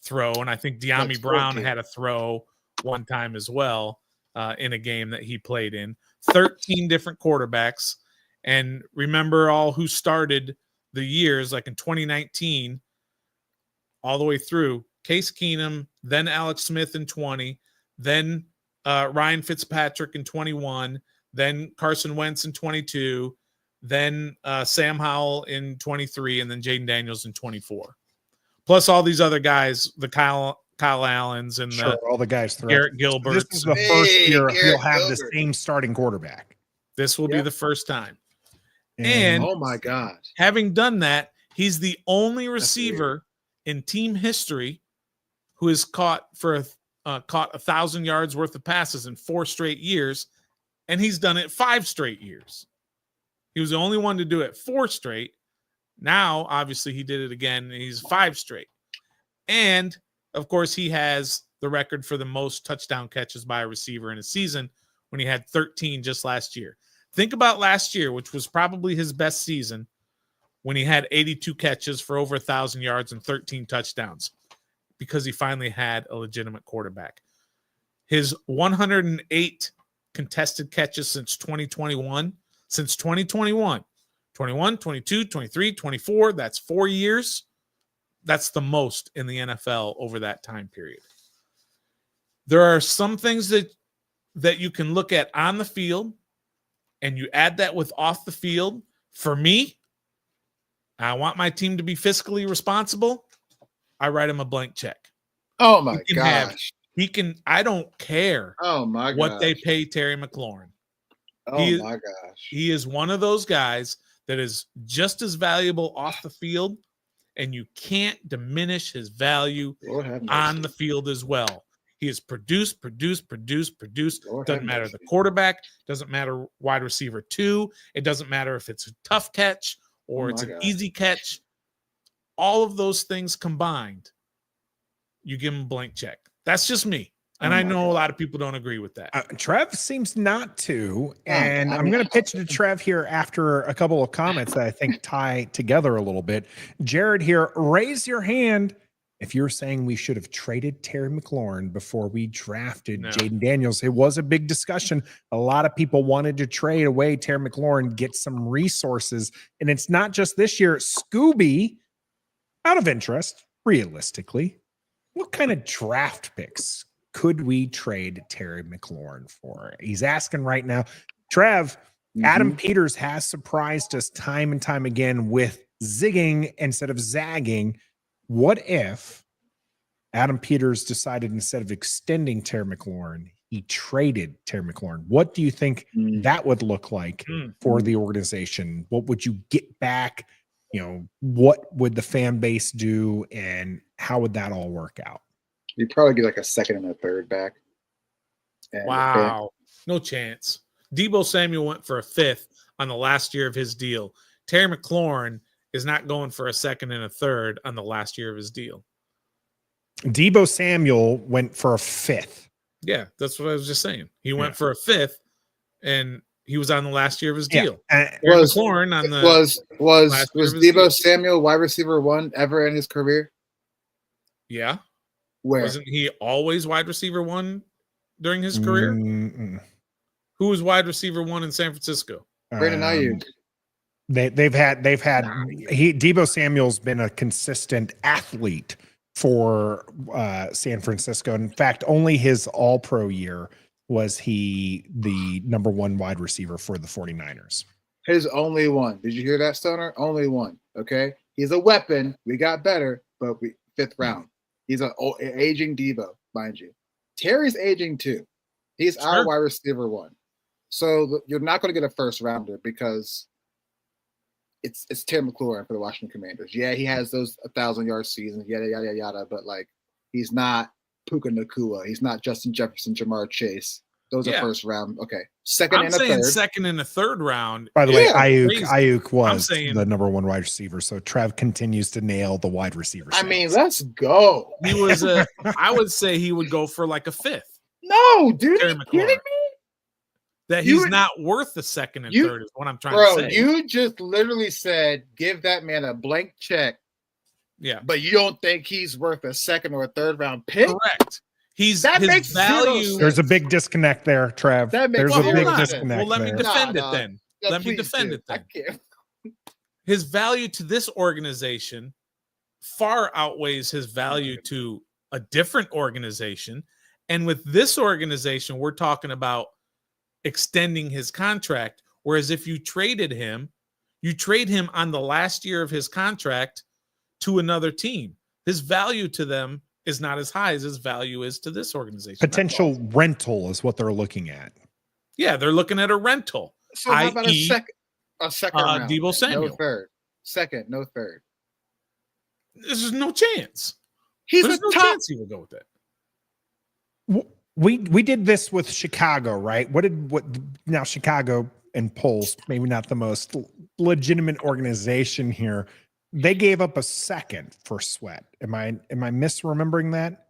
throw. And I think De'Ami Brown had a throw one time as well in a game that he played in. 13 different quarterbacks. And remember all who started the years, like in 2019, all the way through. Case Keenum, then Alex Smith in 20, then Ryan Fitzpatrick in 21, then Carson Wentz in 22, then Sam Howell in 23, and then Jaden Daniels in 24. Plus all these other guys, the Kyle Allens and all the guys throughout. Garrett Gilbert. This is the first year he'll have the same starting quarterback. This will be the first time. And oh my God, having done that, he's the only receiver in team history who has caught 1,000 yards worth of passes in 4 straight years, and he's done it 5 straight years. He was the only one to do it 4 straight. Now, obviously, he did it again, and he's 5 straight. And, of course, he has the record for the most touchdown catches by a receiver in a season when he had 13 just last year. Think about last year, which was probably his best season, when he had 82 catches for over 1,000 yards and 13 touchdowns because he finally had a legitimate quarterback. His 108 contested catches since 2021, 21, 22, 23, 24, that's 4 years. That's the most in the NFL over that time period. There are some things that you can look at on the field, and you add that with off the field. For me, I want my team to be fiscally responsible. I write him a blank check. Oh my gosh. I don't care what they pay Terry McLaurin. Oh my gosh. He is one of those guys that is just as valuable off the field, and you can't diminish his value on the field as well. He has produced. Doesn't matter the quarterback. Doesn't matter wide receiver 2. It doesn't matter if it's a tough catch or it's an easy catch. All of those things combined, you give him a blank check. That's just me. And I know a lot of people don't agree with that. Trev seems not to. And I'm going to pitch to Trev here after a couple of comments that I think tie together a little bit. Jared here, raise your hand if you're saying we should have traded Terry McLaurin before we drafted Jaden Daniels. It was a big discussion. A lot of people wanted to trade away Terry McLaurin, get some resources. And it's not just this year. Scooby, out of interest, realistically, what kind of draft picks could we trade Terry McLaurin for? He's asking right now. Trev, Adam Peters has surprised us time and time again with zigging instead of zagging. What if Adam Peters decided instead of extending Terry McLaurin, he traded Terry McLaurin? What do you think that would look like for the organization? What would you get back? What would the fan base do, and how would that all work out? You'd probably get like a second and a third back. Wow. No chance. Deebo Samuel went for a fifth on the last year of his deal. Terry McLaurin is not going for a second and a third on the last year of his deal. Deebo Samuel went for a fifth. Yeah, that's what I was just saying. He went for a fifth, and he was on the last year of his deal. Was Deebo Samuel wide receiver 1 ever in his career? Yeah. Where? Wasn't he always wide receiver 1 during his career? Who was wide receiver 1 in San Francisco? Brandon Ayuk. Deebo Samuel's been a consistent athlete for San Francisco. In fact, only his all-pro year was he the number 1 wide receiver for the 49ers. His only one. Did you hear that, Stoner? Only one. Okay. He's a weapon. We got better, but fifth round. He's an aging Deebo, mind you. Terry's aging too. He's our wide receiver 1. So you're not going to get a first rounder because it's Terry McLaurin for the Washington Commanders. Yeah, he has those 1,000-yard seasons, yada, yada, yada, but like he's not Puka Nacua. He's not Justin Jefferson, Jamar Chase. Those are first round. Okay. I'm saying second and a third round. By the way, Ayuk was the number 1 wide receiver. So Trev continues to nail the wide receiver. I mean, let's go. He was I would say he would go for like a fifth. No, dude. Are you kidding me? That he's not worth the second and third is what I'm trying to say. You just literally said give that man a blank check. Yeah. But you don't think he's worth a second or a third round pick? Correct. His value. There's a big disconnect there, Trev. There's a big disconnect. Well, let me defend it then. Let me defend it then. His value to this organization far outweighs his value to a different organization. And with this organization, we're talking about extending his contract. Whereas if you traded him, you trade him on the last year of his contract to another team. His value to them is not as high as his value is to this organization. Potential rental is what they're looking at. Yeah, they're looking at a rental. So how about a second round? Deebo Samuel. No third. Second, no third. There's no chance. There's no chance he will go with that. We did this with Chicago, right? Now Chicago and polls, maybe not the most legitimate organization here. They gave up a second for Sweat. Am I misremembering that?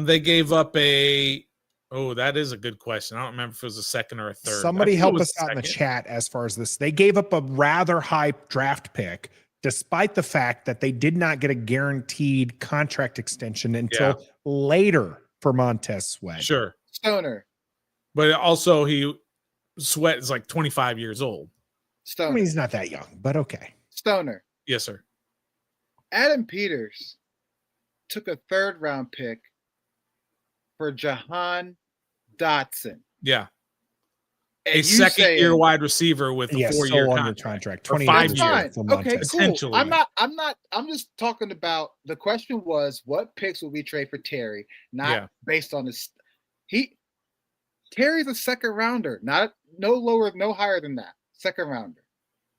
They gave up that is a good question. I don't remember if it was a second or a third. Somebody help us out in the chat as far as this. They gave up a rather high draft pick, despite the fact that they did not get a guaranteed contract extension until later for Montez Sweat. Sure. Stoner. But also Sweat is like 25 years old. Stoner. I mean, he's not that young, but okay. Stoner. Yes, sir. Adam Peters took a third round pick for Jahan Dotson. Yeah. A second-year wide receiver with a 4-year contract. 20 years. Okay, cool. I'm just talking about the question was what picks would we trade for Terry, not based on his Terry's a second rounder, no higher than that. Second rounder.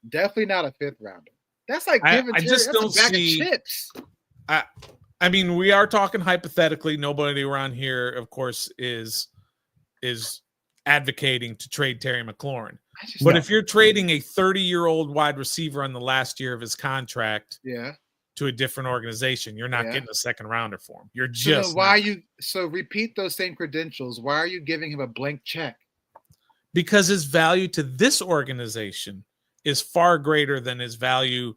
Definitely not a fifth rounder. That's like giving Terry a bag of chips. I mean, we are talking hypothetically. Nobody around here, of course, is advocating to trade Terry McLaurin. But if you're trading a 30-year-old wide receiver on the last year of his contract to a different organization, you're not getting a second rounder for him. You're just repeat those same credentials. Why are you giving him a blank check? Because his value to this organization is far greater than his value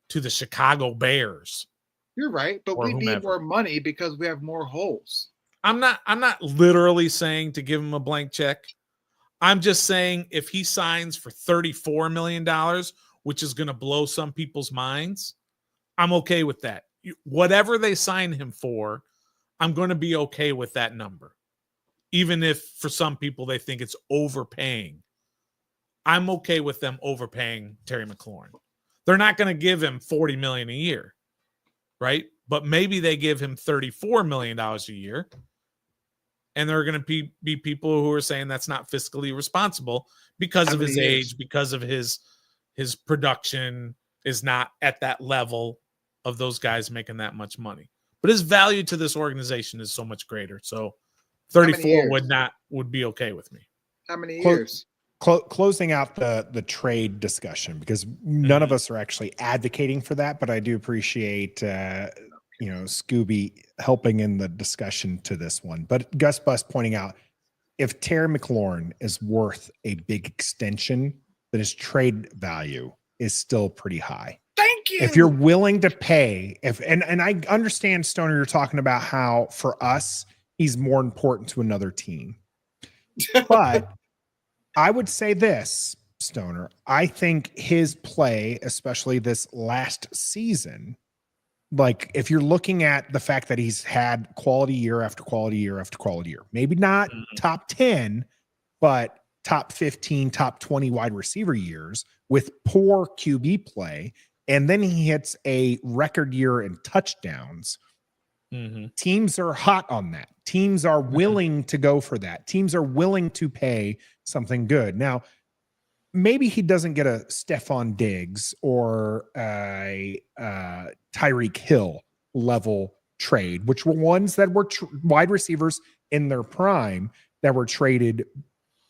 to the Chicago Bears. You're right, but we need more money because we have more holes. I'm not literally saying to give him a blank check. I'm just saying if he signs for $34 million, which is going to blow some people's minds, I'm okay with that. Whatever they sign him for, I'm going to be okay with that number. even if for some people they think it's overpaying. I'm okay with them overpaying Terry McLaurin. They're not going to give him $40 million a year, right? But maybe they give him $34 million a year. And there are going to be people who are saying that's not fiscally responsible because of his age, because of his production is not at that level of those guys making that much money. But his value to this organization is so much greater. So 34 would be okay with me. How many years? Closing out the trade discussion, because none of us are actually advocating for that, but I do appreciate Scooby helping in the discussion to this one. But Gus Bus pointing out, if Terry McLaurin is worth a big extension, then his trade value is still pretty high. Thank you. If you're willing to pay, and I understand, Stoner, you're talking about how for us he's more important to another team, but I would say this, Stoner. I think his play, especially this last season, like if you're looking at the fact that he's had quality year after quality year after quality year, maybe not top 10, but top 15, top 20 wide receiver years with poor QB play, and then he hits a record year in touchdowns. Teams are hot on that. Teams are willing to go for that. Teams are willing to pay something good. Now, maybe he doesn't get a Stephon Diggs or a Tyreek Hill level trade, which were ones that were wide receivers in their prime that were traded,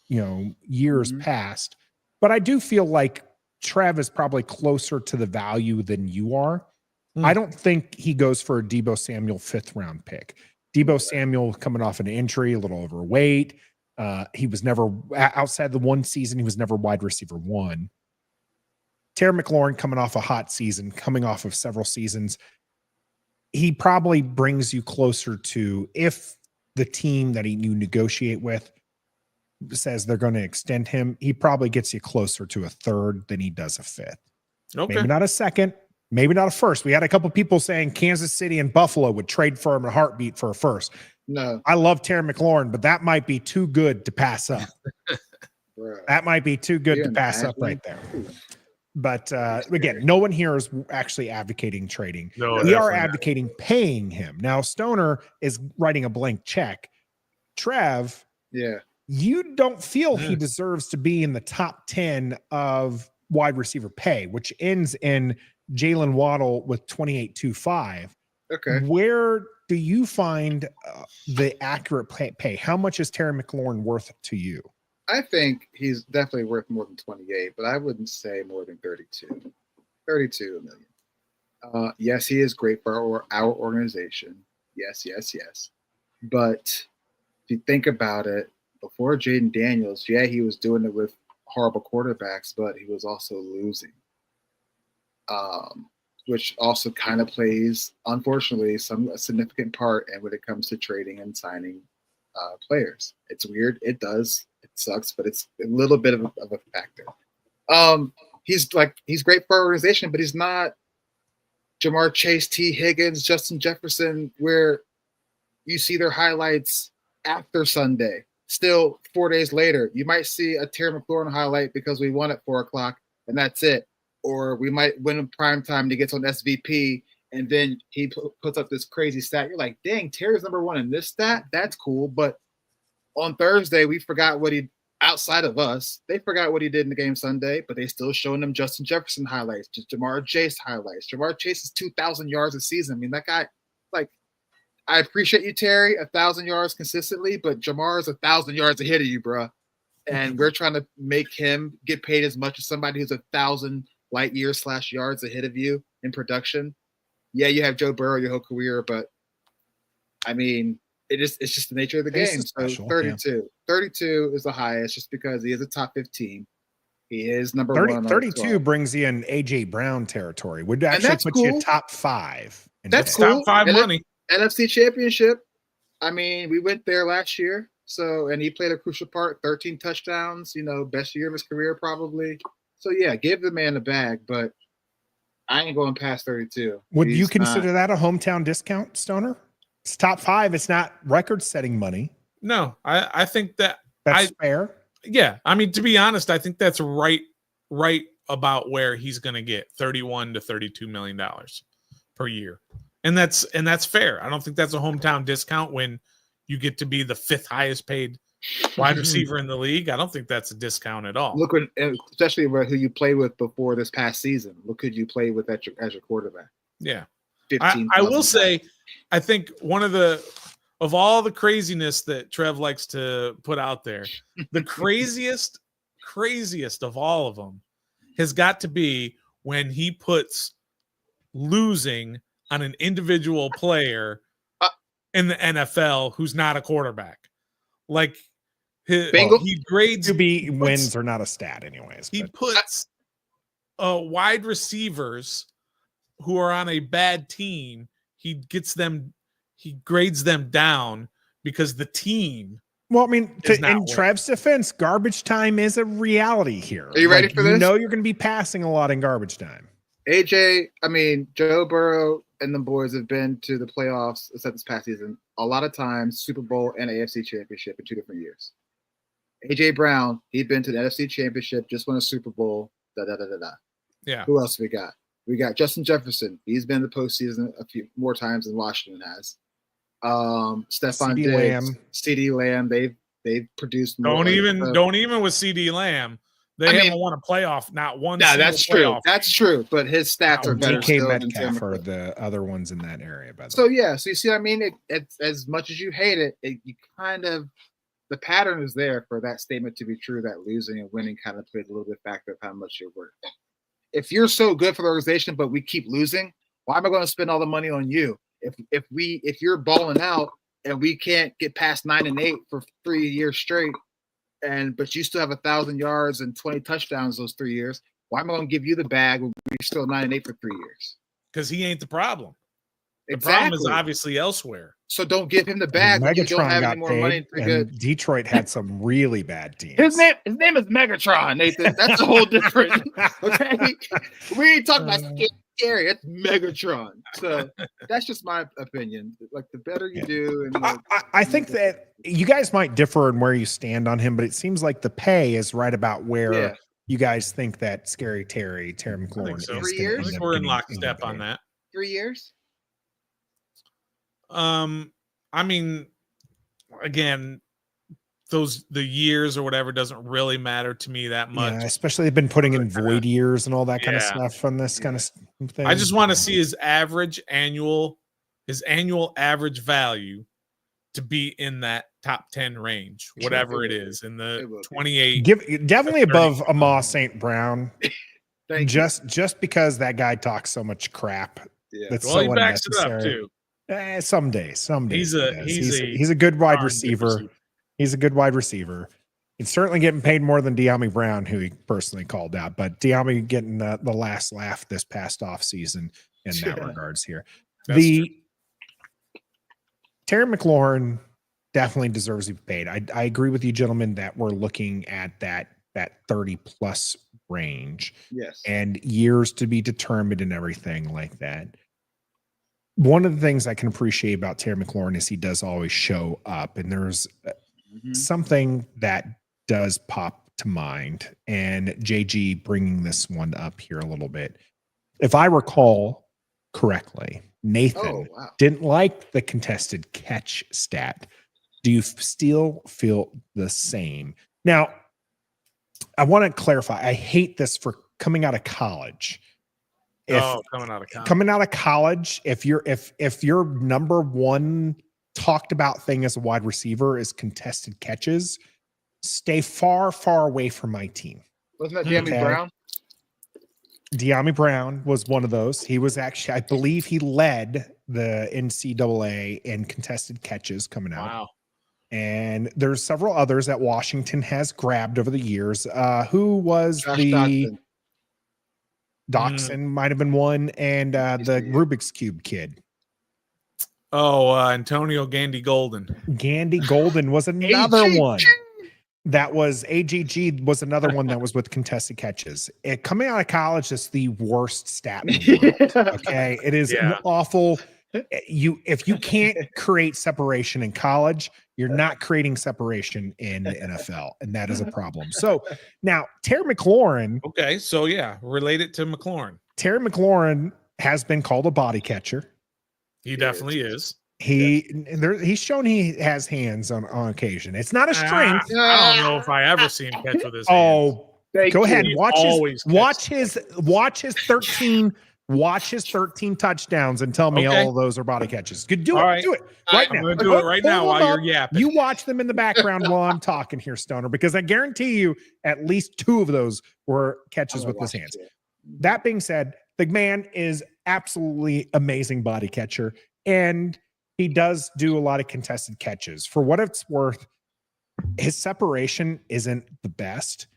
years past. But I do feel like Trev is probably closer to the value than you are. I don't think he goes for a Deebo Samuel 5th round pick. Deebo Samuel coming off an injury, a little overweight. He was never, outside the one season, he was never wide receiver 1. Terry McLaurin coming off a hot season, coming off of several seasons. He probably brings you closer to, if the team that you negotiate with says they're going to extend him, he probably gets you closer to a 3rd than he does a 5th. Okay. Maybe not a 2nd, maybe not a 1st. We had a couple people saying Kansas City and Buffalo would trade for him in a heartbeat for a 1st. No. I love Terry McLaurin, but that might be too good to pass up. That might be too good to pass up right there. But again, no one here is actually advocating trading. No, we are advocating paying him. Now, Stoner is writing a blank check. Trev, you don't feel he deserves to be in the top 10 of wide receiver pay, which ends in Jalen Waddle with 28.25. Okay. Where do you find the accurate pay? How much is Terry McLaurin worth to you? I think he's definitely worth more than 28, but I wouldn't say more than 32. 32 million. Yes, he is great for our organization. Yes. But if you think about it, before Jaden Daniels, he was doing it with horrible quarterbacks, but he was also losing. Which also kind of plays, unfortunately, a significant part in when it comes to trading and signing players. It's weird. It does. It sucks, but it's a little bit of a factor. He's great for our organization, but he's not Jamar Chase, T. Higgins, Justin Jefferson, where you see their highlights after Sunday. Still 4 days later, you might see a Terry McLaurin highlight because we won at 4:00, and that's it. Or we might win in prime time and he gets on SVP, and then he puts up this crazy stat. You're like, dang, Terry's number 1 in this stat? That's cool. But on Thursday, we forgot what he, outside of us, they forgot what he did in the game Sunday, but they still showing them Justin Jefferson highlights, just Jamar Chase highlights. Jamar Chase is 2,000 yards a season. I mean, that guy, I appreciate you, Terry, 1,000 yards consistently, but Jamar is 1,000 yards ahead of you, bro. And we're trying to make him get paid as much as somebody who's 1,000 light years / yards ahead of you in production. Yeah, you have Joe Burrow your whole career, but I mean, it's just the nature of the game. So 32. 32 is the highest just because he is a top 15. He is number 1. 32 brings you in AJ Brown territory. Would actually put you top 5. That's cool. Top 5 money. NFC Championship. I mean, we went there last year. So, and he played a crucial part, 13 touchdowns, best year of his career probably. So, yeah, give the man a bag, but I ain't going past 32. Would you consider that a hometown discount, Stoner? It's top 5. It's not record-setting money. No, I think that's fair. Yeah, I mean, to be honest, I think that's right about where he's going to get $31 to $32 million per year, and that's fair. I don't think that's a hometown discount when you get to be the 5th highest paid wide receiver in the league. I don't think that's a discount at all. Look, especially who you played with before this past season. Look who you played with as your quarterback. Yeah, I will say, I think one of all the craziness that Trev likes to put out there, the craziest of all of them has got to be when he puts losing on an individual player in the NFL who's not a quarterback. Like he grades to be wins are not a stat anyways. He puts wide receivers who are on a bad team. He grades them down because the team. Well, I mean, in Trev's defense, garbage time is a reality here. Are you ready for this? You know you're going to be passing a lot in garbage time. Joe Burrow and the boys have been to the playoffs except this past season a lot of times, Super Bowl and AFC Championship in 2 different years. AJ Brown, he'd been to the NFC Championship, just won a Super Bowl. Yeah. Who else we got? We got Justin Jefferson. He's been in the postseason a few more times than Washington has. Stephon Diggs, CeeDee Lamb. They've produced more. Don't even with CeeDee Lamb. They haven't won a playoff, not one. No, that's true. Playoff. That's true. But his stats are better. DK Metcalf are the other ones in that area. By the way. So yeah, so you see what I mean? As much as you hate it, you kind of the pattern is there for that statement to be true. That losing and winning kind of played a little bit factor of how much you're worth. If you're so good for the organization, but we keep losing, why am I going to spend all the money on you? If you're balling out and we can't get past 9-8 for 3 years straight, but you still have 1,000 yards and 20 touchdowns those 3 years, why am I going to give you the bag when we're still 9-8 for 3 years? Because he ain't the problem. The Exactly. problem is obviously elsewhere. So don't give him the bag when you don't have any more money. Good. Detroit had some really bad teams. His name is Megatron, Nathan. That's a whole different. Okay, we ain't talking about scary. It's Megatron. So that's just my opinion. Like the better you do, and I think that you guys might differ in where you stand on him, but it seems like the pay is right about where you guys think that Scary Terry McLaurin is. 3 years. I think we're in lockstep on that. 3 years. I mean, again, the years or whatever doesn't really matter to me that much. Yeah, especially they've been putting in void years and all that kind of stuff on this kind of thing. I just want to see his annual average value to be in that top 10 range, whatever it is, in the 28. Definitely above Amos St. Brown. just because that guy talks so much crap. Yeah. That's he backs it up too. Some days. He's a good wide receiver. He's a good wide receiver. He's certainly getting paid more than De'Ami Brown, who he personally called out. But De'Ami getting the last laugh this past offseason in that regards here. Terry McLaurin definitely deserves to be paid. I agree with you, gentlemen, that we're looking at that 30+ range. Yes. And years to be determined and everything like that. One of the things I can appreciate about Terry McLaurin is he does always show up, and there's something that does pop to mind, and JG bringing this one up here a little bit. If I recall correctly, Nathan didn't like the contested catch stat. Do you still feel the same? Now, I want to clarify. I hate this for coming out of college. Coming out of college, if your number one talked about thing as a wide receiver is contested catches, stay far away from my team. Wasn't that De'Ami Brown? De'Ami Brown was one of those. He was actually, I believe, he led the NCAA in contested catches coming out. Wow. And there's several others that Washington has grabbed over the years. Who was Josh the Doxson might have been one, and the Rubik's Cube kid. Antonio Gandy Golden. Gandy Golden was another one. That was AGG was another one that was with contested catches. Coming out of college is the worst stat in the world. Okay. It is an awful. if you can't create separation in college, you're not creating separation in the NFL, and that is a problem. So now Terry McLaurin. Okay, so yeah, related to McLaurin. Terry McLaurin has been called a body catcher. He definitely is. He's shown he has hands on occasion. It's not a strength. I don't know if I ever see him catch with his hands. Go ahead. Watch his 13 touchdowns and tell me all of those are body catches. Do it. Do it right now. I'm going to do it right now while you're yapping. You watch them in the background while I'm talking here, Stoner, because I guarantee you at least 2 of those were catches with his hands. That being said, the man is absolutely amazing body catcher, and he does do a lot of contested catches. For what it's worth, his separation isn't the best.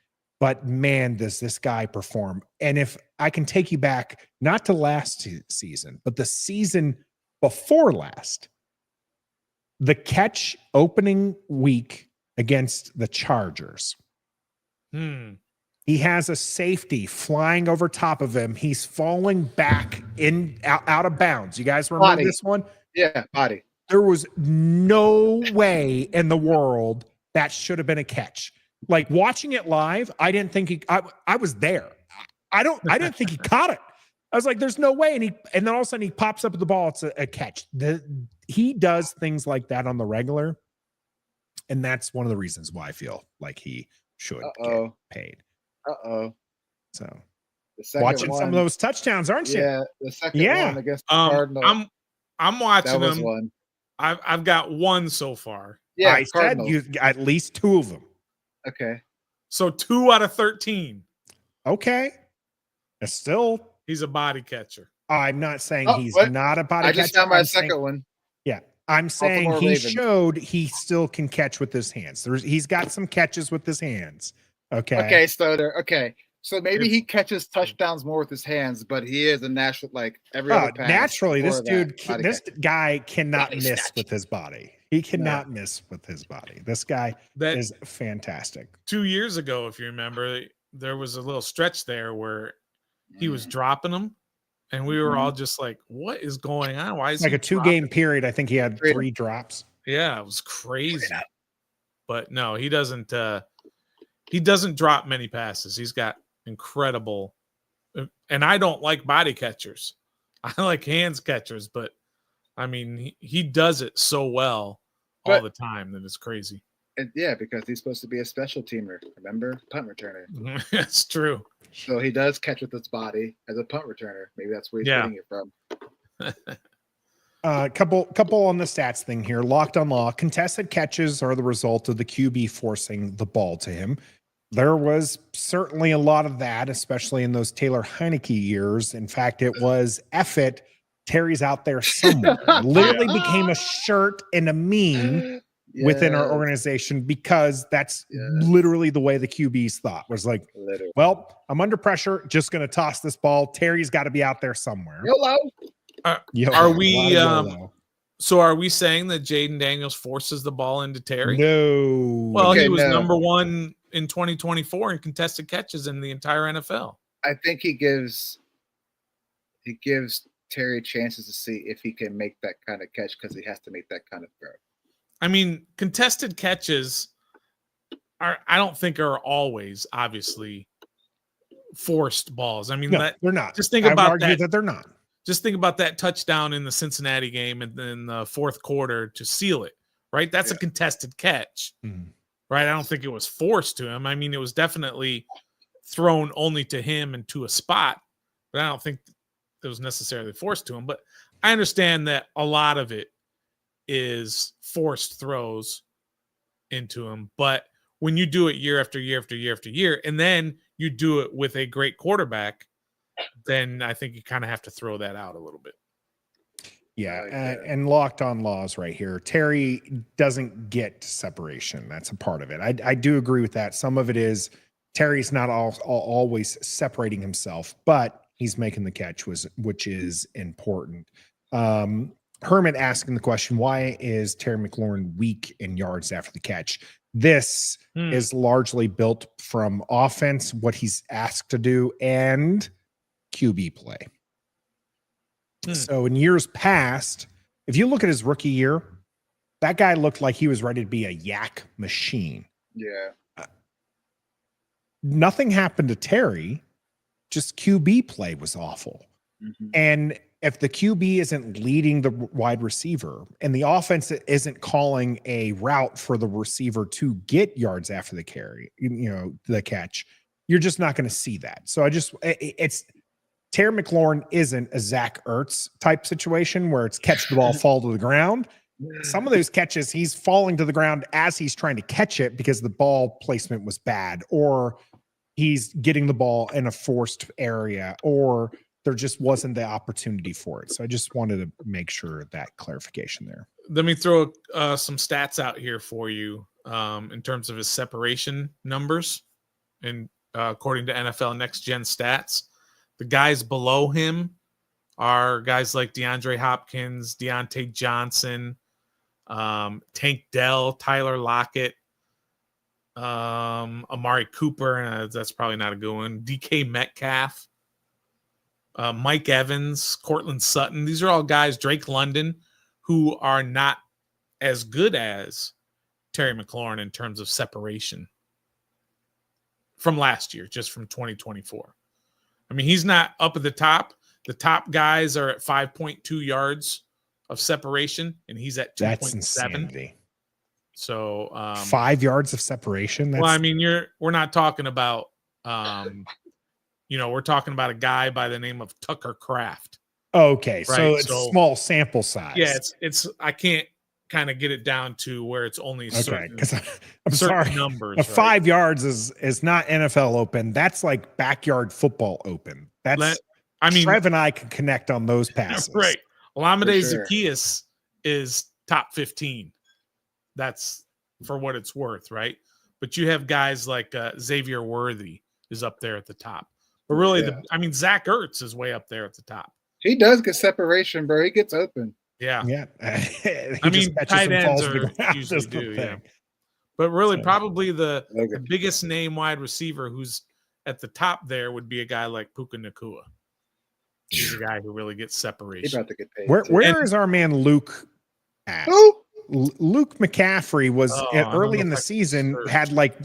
But man, does this guy perform. And if I can take you back, not to last season, but the season before last, the catch opening week against the Chargers. He has a safety flying over top of him. He's falling back out of bounds. You guys remember this one? Yeah, body. There was no way in the world that should have been a catch. Like watching it live, I didn't think I was there. I didn't think he caught it. I was like, there's no way. And then all of a sudden he pops up at the ball. It's a catch. He does things like that on the regular. And that's one of the reasons why I feel like he should get paid. So watching some of those touchdowns, aren't you? Yeah. The second one against the Cardinals. I'm watching them. One. I've got one so far. Yeah. I said you at least 2 of them. Okay. So 2 out of 13. Okay. It's still. He's a body catcher. I'm not saying he's not a body catcher. I just found my second one. Yeah. I'm saying he showed he still can catch with his hands. He's got some catches with his hands. Okay. Okay, Stoner. Okay. So maybe he catches touchdowns more with his hands, but he is a natural, like every other pass. Naturally, this guy cannot miss with his body. He cannot miss with his body. This guy is fantastic. 2 years ago, if you remember, there was a little stretch there where he was dropping them, and we were all just like, what is going on? Why is like a 2-game period? I think he had 3 drops. Yeah, it was crazy. But no, he doesn't drop many passes. He's got incredible, and I don't like body catchers. I like hands catchers, but I mean, he does it so well all the time that it's crazy. And because he's supposed to be a special teamer. Remember? Punt returner. That's true. So he does catch with his body as a punt returner. Maybe that's where he's getting it from. Couple on the stats thing here. Locked on Law. Contested catches are the result of the QB forcing the ball to him. There was certainly a lot of that, especially in those Taylor Heineke years. In fact, it was F it. Terry's out there somewhere. Literally became a shirt and a meme within our organization because that's literally the way the QBs thought. Was like, well, I'm under pressure, just going to toss this ball. Terry's got to be out there somewhere. Are we so are we saying that Jaden Daniels forces the ball into Terry? No. Well, he was number 1 in 2024 in contested catches in the entire NFL. I think he gives Terry chances to see if he can make that kind of catch because he has to make that kind of throw. I mean, contested catches I don't think are always obviously forced balls. I mean, they're not. Just think about that they're not. Just think about that touchdown in the Cincinnati game and then the 4th quarter to seal it, right? That's a contested catch, right? I don't think it was forced to him. I mean, it was definitely thrown only to him and to a spot, but I don't think it was necessarily forced to him. But I understand that a lot of it is forced throws into him. But when you do it year after year after year after year, and then you do it with a great quarterback, then I think you kind of have to throw that out a little bit. Yeah, and Locked on Laws right here. Terry doesn't get separation. That's a part of it. I do agree with that. Some of it is Terry's not always separating himself, but he's making the catch, which is important. Herman asking the question, why is Terry McLaurin weak in yards after the catch? This is largely built from offense, what he's asked to do, and QB play. So in years past, if you look at his rookie year, that guy looked like he was ready to be a yak machine. Yeah. Nothing happened to Terry. Just QB play was awful. Mm-hmm. And if the QB isn't leading the wide receiver and the offense isn't calling a route for the receiver to get yards after the carry, the catch, you're just not going to see that. So it's Terry McLaurin isn't a Zach Ertz type situation where it's catch the ball, fall to the ground. Some of those catches, he's falling to the ground as he's trying to catch it because the ball placement was bad, or he's getting the ball in a forced area, or there just wasn't the opportunity for it. So I just wanted to make sure that clarification there. Let me throw some stats out here for you in terms of his separation numbers. And according to NFL Next Gen Stats, the guys below him are guys like DeAndre Hopkins, Deontay Johnson, Tank Dell, Tyler Lockett, Amari Cooper. That's probably not a good one. DK Metcalf, Mike Evans, Cortland Sutton. These are all guys, Drake London, who are not as good as Terry McLaurin in terms of separation from last year, just from 2024. I mean, he's not up at the top. The top guys are at 5.2 yards of separation, and he's at 2.7. That's insanity. So 5 yards of separation. Well, I mean, we're not talking about we're talking about a guy by the name of Tucker Kraft. Okay, right? So it's small sample size. Yeah, it's I can't kind of get it down to where it's only certain, because I'm sorry, numbers. 5 yards is not NFL open. That's like backyard football open. Trev and I can connect on those passes. Right. Olamide Zaccheaus is top 15. That's for what it's worth, right? But you have guys like Xavier Worthy is up there at the top. But really, Zach Ertz is way up there at the top. He does get separation, bro. He gets open. Yeah. Tight ends are usually do, yeah. But really, probably the biggest name wide receiver who's at the top there would be a guy like Puka Nacua. He's a guy who really gets separation. He's about to get paid. Where is our man Luke at? Who? Luke McCaffrey was early in the season had like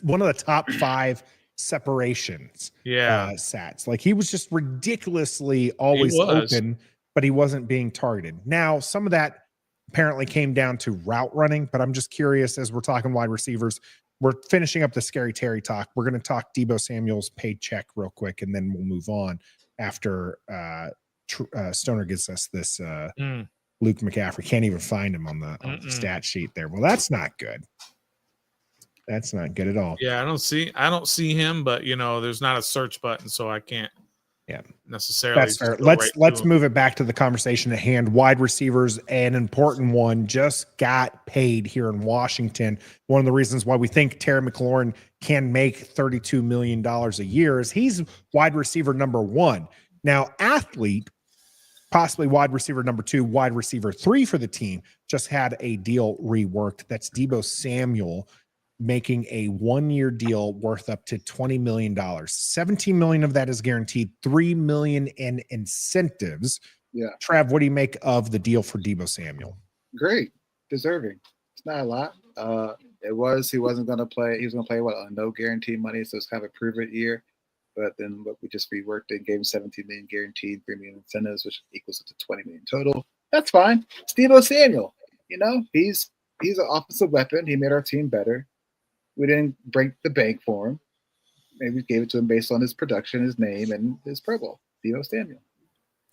one of the top 5 separations. Sats. Like he was just ridiculously always open, but he wasn't being targeted. Now, some of that apparently came down to route running, but I'm just curious as we're talking wide receivers. We're finishing up the Scary Terry talk. We're going to talk Deebo Samuel's paycheck real quick, and then we'll move on after Stoner gives us this Luke McCaffrey. Can't even find him on the stat sheet there. Well, that's not good. That's not good at all. Yeah, I don't see him, but there's not a search button, so I can't necessarily. That's fair. Let's move it back to the conversation at hand. Wide receivers, an important one, just got paid here in Washington. One of the reasons why we think Terry McLaurin can make $32 million a year is he's wide receiver number 1. Now, athlete, possibly wide receiver number 2, wide receiver 3 for the team, just had a deal reworked. That's Deebo Samuel, making a 1-year deal worth up to $20 million. $17 million of that is guaranteed, $3 million in incentives. Yeah. Trav, what do you make of the deal for Deebo Samuel? Great. Deserving. It's not a lot. He wasn't going to play. He was going to play on no guarantee money, so it's kind of a prove it year. But then we just reworked it and gave him $17 million guaranteed, $3 million incentives, which equals up to $20 million total. That's fine. It's Deebo Samuel. He's an offensive weapon. He made our team better. We didn't break the bank for him. Maybe we gave it to him based on his production, his name, and his Pro Bowl. Deebo Samuel.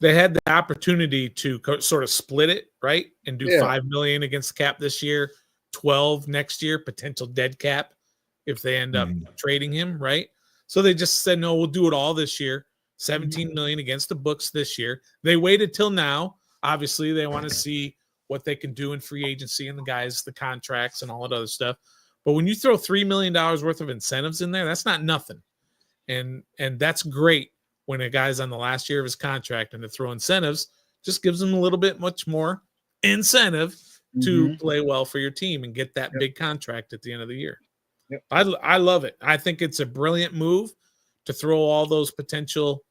They had the opportunity to sort of split it, right, and do $5 million against the cap this year, 12 next year, potential dead cap if they end up trading him, right? So they just said, no, we'll do it all this year. $17 million against the books this year. They waited till now. Obviously, they want to see what they can do in free agency and the contracts and all that other stuff. But when you throw $3 million worth of incentives in there, that's not nothing. And that's great when a guy's on the last year of his contract, and to throw incentives just gives him a little bit much more incentive to play well for your team and get that big contract at the end of the year. Yep. I love it. I think it's a brilliant move to throw all those potential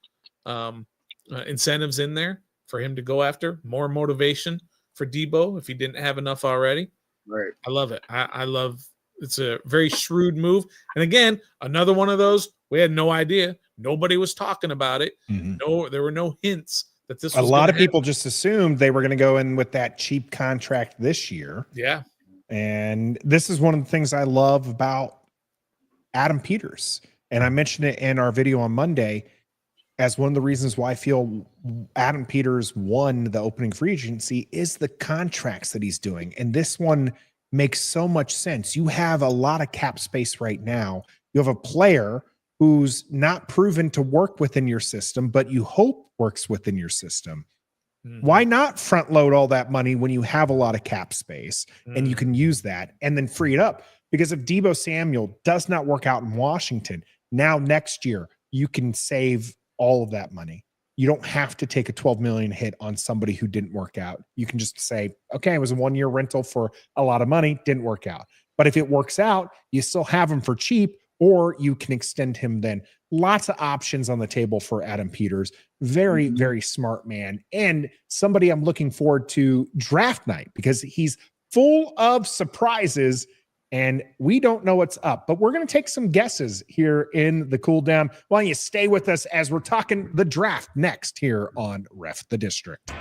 incentives in there for him to go after. More motivation for Debo if he didn't have enough already. Right. I love it. I love it's a very shrewd move. And again, another one of those, we had no idea. Nobody was talking about it. No, there were no hints that this was a lot of people just assumed they were going to go in with that cheap contract this year. Yeah. And this is one of the things I love about Adam Peters. And I mentioned it in our video on Monday as one of the reasons why I feel Adam Peters won the opening free agency is the contracts that he's doing. And this one makes so much sense. You have a lot of cap space right now. You have a player who's not proven to work within your system, but you hope works within your system. Why not front load all that money when you have a lot of cap space and you can use that and then free it up? Because if Debo Samuel does not work out in Washington, now next year you can save all of that money. You don't have to take a $12 million hit on somebody who didn't work out. You can just say, okay, it was a 1-year rental for a lot of money, didn't work out. But if it works out, you still have him for cheap, or you can extend him then. Lots of options on the table for Adam Peters. Very, very smart man. And somebody I'm looking forward to draft night because he's full of surprises and we don't know what's up. But we're going to take some guesses here in the cool down. Why don't you stay with us as we're talking the draft next here on Ref the District.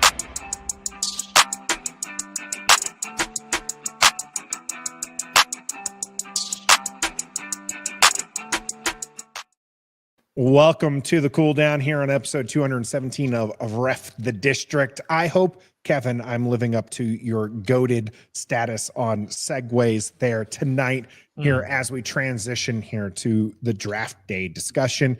Welcome to the cool down here on episode 217 of Ref the District. I hope, Kevin, I'm living up to your goated status on segues there tonight here as we transition here to the draft day discussion.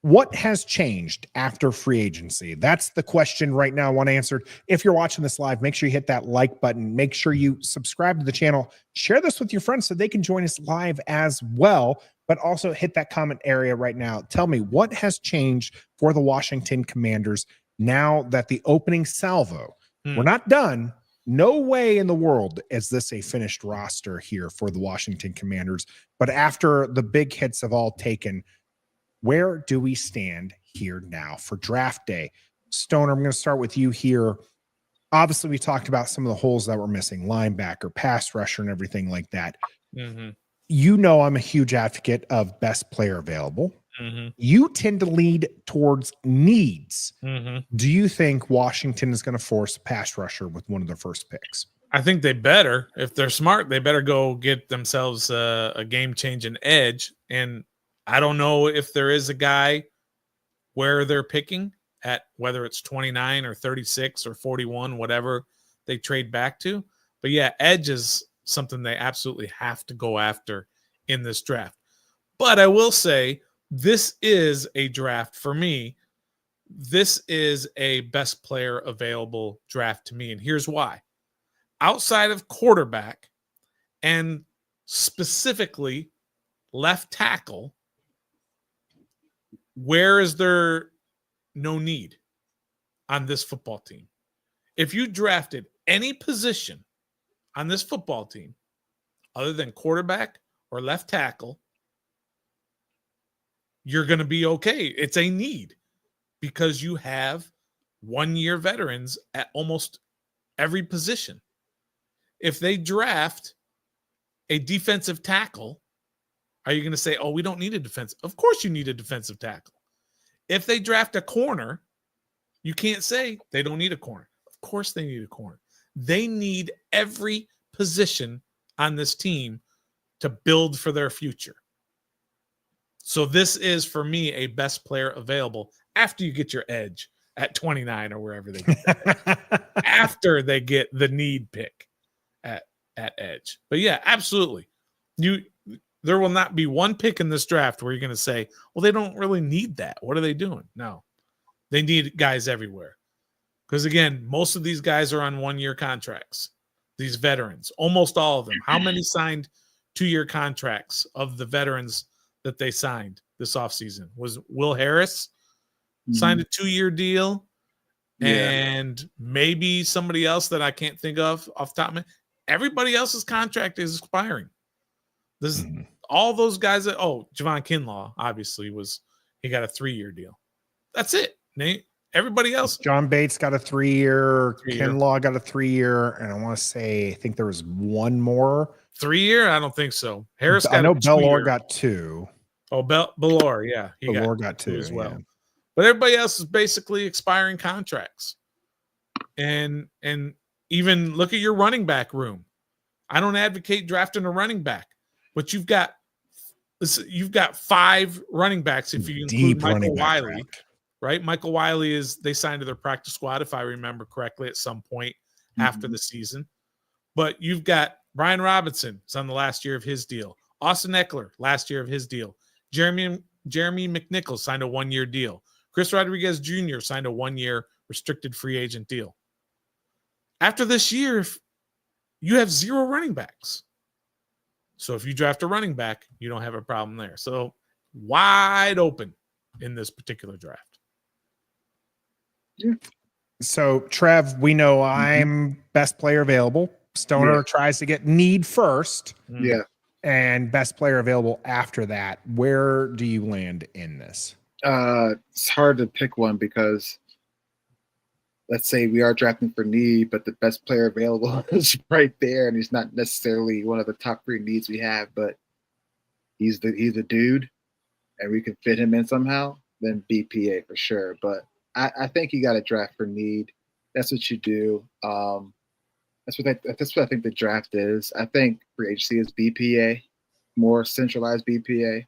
What has changed after free agency? That's the question right now I want answered. If you're watching this live, make sure you hit that like button. Make sure you subscribe to the channel. Share this with your friends so they can join us live as well. But also hit that comment area right now. Tell me what has changed for the Washington Commanders now that the opening salvo, we're not done. No way in the world is this a finished roster here for the Washington Commanders. But after the big hits have all taken, where do we stand here now for draft day? Stoner, I'm going to start with you here. Obviously, we talked about some of the holes that were missing, linebacker, pass rusher, and everything like that. You know I'm a huge advocate of best player available. You tend to lead towards needs. Do you think Washington is going to force a pass rusher with one of their first picks? I think they better. If they're smart, they better go get themselves a game-changing edge. And I don't know if there is a guy where they're picking at, whether it's 29 or 36 or 41, whatever they trade back to. But yeah, edge is something they absolutely have to go after in this draft. But I will say this is a draft for me. This is a best player available draft to me. And here's why. Outside of quarterback and specifically left tackle, where is there no need on this football team? If you drafted any position on this football team, other than quarterback or left tackle, you're going to be okay. It's a need because you have 1-year veterans at almost every position. If they draft a defensive tackle, are you going to say, oh, we don't need a defense? Of course you need a defensive tackle. If they draft a corner, you can't say they don't need a corner. Of course they need a corner. They need every position on this team to build for their future. So this is, for me, a best player available after you get your edge at 29 or wherever they get that edge. After they get the need pick at edge. But yeah, absolutely. There will not be one pick in this draft where you're going to say, well, they don't really need that. What are they doing? No, they need guys everywhere. Because, again, most of these guys are on 1-year contracts, these veterans, almost all of them. How many signed 2-year contracts of the veterans that they signed this offseason? Was Will Harris signed a 2-year deal? And maybe somebody else that I can't think of off the top of my head. Everybody else's contract is expiring. This all those guys that Javon Kinlaw obviously he got a 3-year deal. That's it, Nate. Everybody else, John Bates got a 3-year, Kinlaw got a 3-year, and I want to say I think there was one more 3-year. I don't think so. Harris got I know a Bellor 2-year. got 2. Oh, Bellor, yeah, he got 2 as well. Yeah. But everybody else is basically expiring contracts. And even look at your running back room. I don't advocate drafting a running back, but you've got 5 running backs if you include Michael Wiley, right? Michael Wiley they signed to their practice squad, if I remember correctly, at some point after the season. But you've got Brian Robinson, it's on the last year of his deal. Austin Eckler, last year of his deal. Jeremy McNichols signed a 1-year deal. Chris Rodriguez Jr. signed a 1-year restricted free agent deal. After this year, you have 0 running backs. So if you draft a running back, you don't have a problem there. So wide open in this particular draft. Yeah. So Trev, we know I'm best player available. Stoner tries to get need first. Yeah. And best player available after that. Where do you land in this? It's hard to pick one because let's say we are drafting for need, but the best player available is right there, and he's not necessarily one of the top 3 needs we have, but he's the dude, and we can fit him in somehow. Then BPA for sure. But I think you got to draft for need. That's what you do. That's what I think the draft is. I think free agency is BPA, more centralized BPA.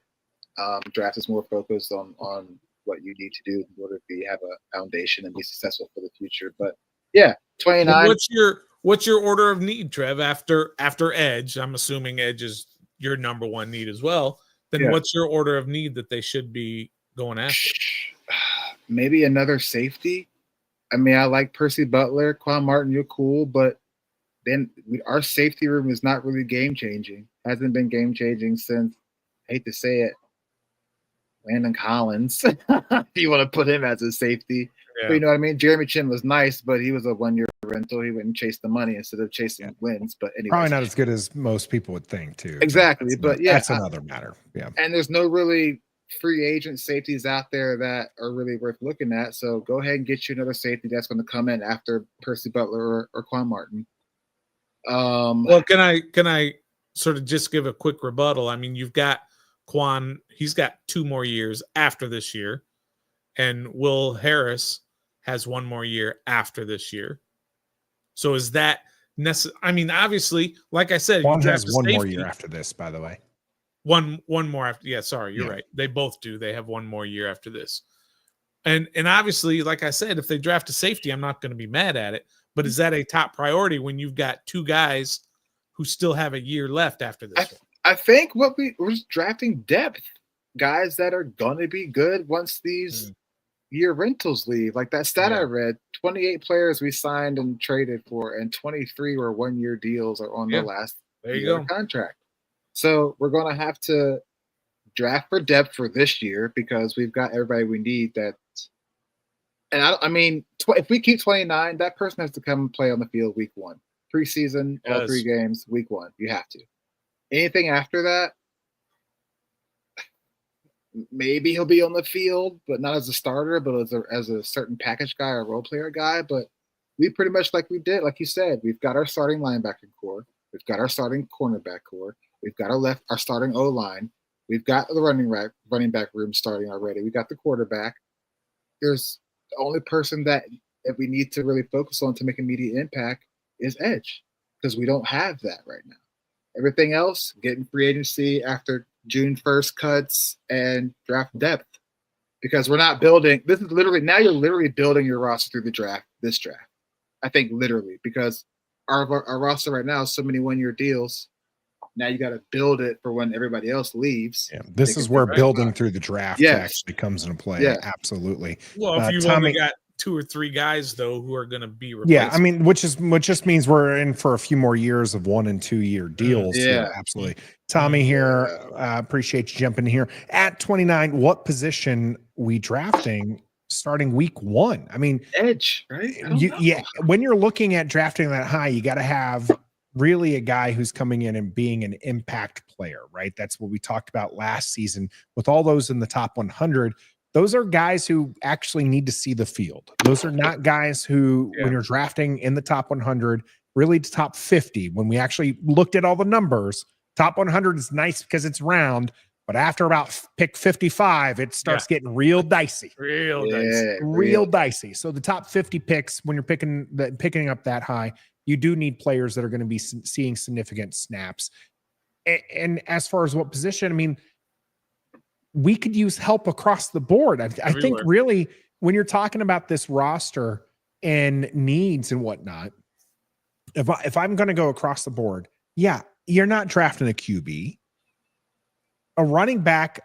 Draft is more focused on what you need to do in order to have a foundation and be successful for the future. But yeah, 29. What's your order of need, Trev? After edge, I'm assuming edge is your number 1 need as well. Then what's your order of need that they should be going after? Maybe another safety. I mean, I like Percy Butler, Quan Martin. You're cool, but then our safety room is not really game changing. Hasn't been game changing since, I hate to say it, Landon Collins. If you want to put him as a safety, but you know what I mean. Jeremy Chin was nice, but he was a 1-year rental. He went and chased the money instead of chasing wins. But anyway, probably not as good as most people would think, too. Exactly, but that's another matter. Yeah, and there's no really free agent safeties out there that are really worth looking at. So go ahead and get you another safety that's going to come in after Percy Butler or Quan Martin. Well, can I sort of just give a quick rebuttal? I mean, you've got Quan, he's got 2 more years after this year, and Will Harris has 1 more year after this year. So is that necessary? I mean, obviously, like I said, Quan has 1 more year after this, by the way. One more after. Yeah, sorry, you're right. They both do. They have 1 more year after this. And obviously, like I said, if they draft a safety, I'm not going to be mad at it. But is that a top priority when you've got 2 guys who still have a year left after this? I think we're drafting depth, guys that are going to be good once these year rentals leave. Like that stat I read, 28 players we signed and traded for, and 23 were 1-year deals or on their last year contract. So we're going to have to draft for depth for this year because we've got everybody we need. I mean, if we keep 29, that person has to come and play on the field week 1. Preseason, all 3 games, week 1. You have to. Anything after that, maybe he'll be on the field, but not as a starter, but as a certain package guy or role player guy. But we pretty much, like you said, we've got our starting linebacker core. We've got our starting cornerback core. We've got our starting O-line. We've got the running back room starting already. We got the quarterback. There's the only person that we need to really focus on to make immediate impact is edge, because we don't have that right now. Everything else, getting free agency after June 1st cuts and draft depth, because we're not building. This is literally, now you're literally building your roster through this draft. I think literally, because our roster right now is so many 1-year deals. Now you got to build it for when everybody else leaves. Yeah, this is where building through the draft actually comes into play. Yeah. Absolutely. Well, if you've only got 2 or 3 guys though who are going to be replaced. Yeah, I mean, which just means we're in for a few more years of 1- and 2-year deals. Yeah, absolutely. Tommy here, appreciate you jumping here. At 29, what position we drafting starting week 1? I mean, edge, right? When you're looking at drafting that high, you got to have really a guy who's coming in and being an impact player, right? That's what we talked about last season with all those in the top 100. those are guys who actually need to see the field. Those are not guys who, when you're drafting in the top 100, really top 50, when we actually looked at all the numbers, top 100 is nice because it's round, but after about pick 55, it starts getting real dicey. Real dicey. So the top 50 picks, when you're picking up that high, you do need players that are going to be seeing significant snaps. And as far as what position, I mean, we could use help across the board. I think really when you're talking about this roster and needs and whatnot, if I'm going to go across the board, you're not drafting a QB. A running back,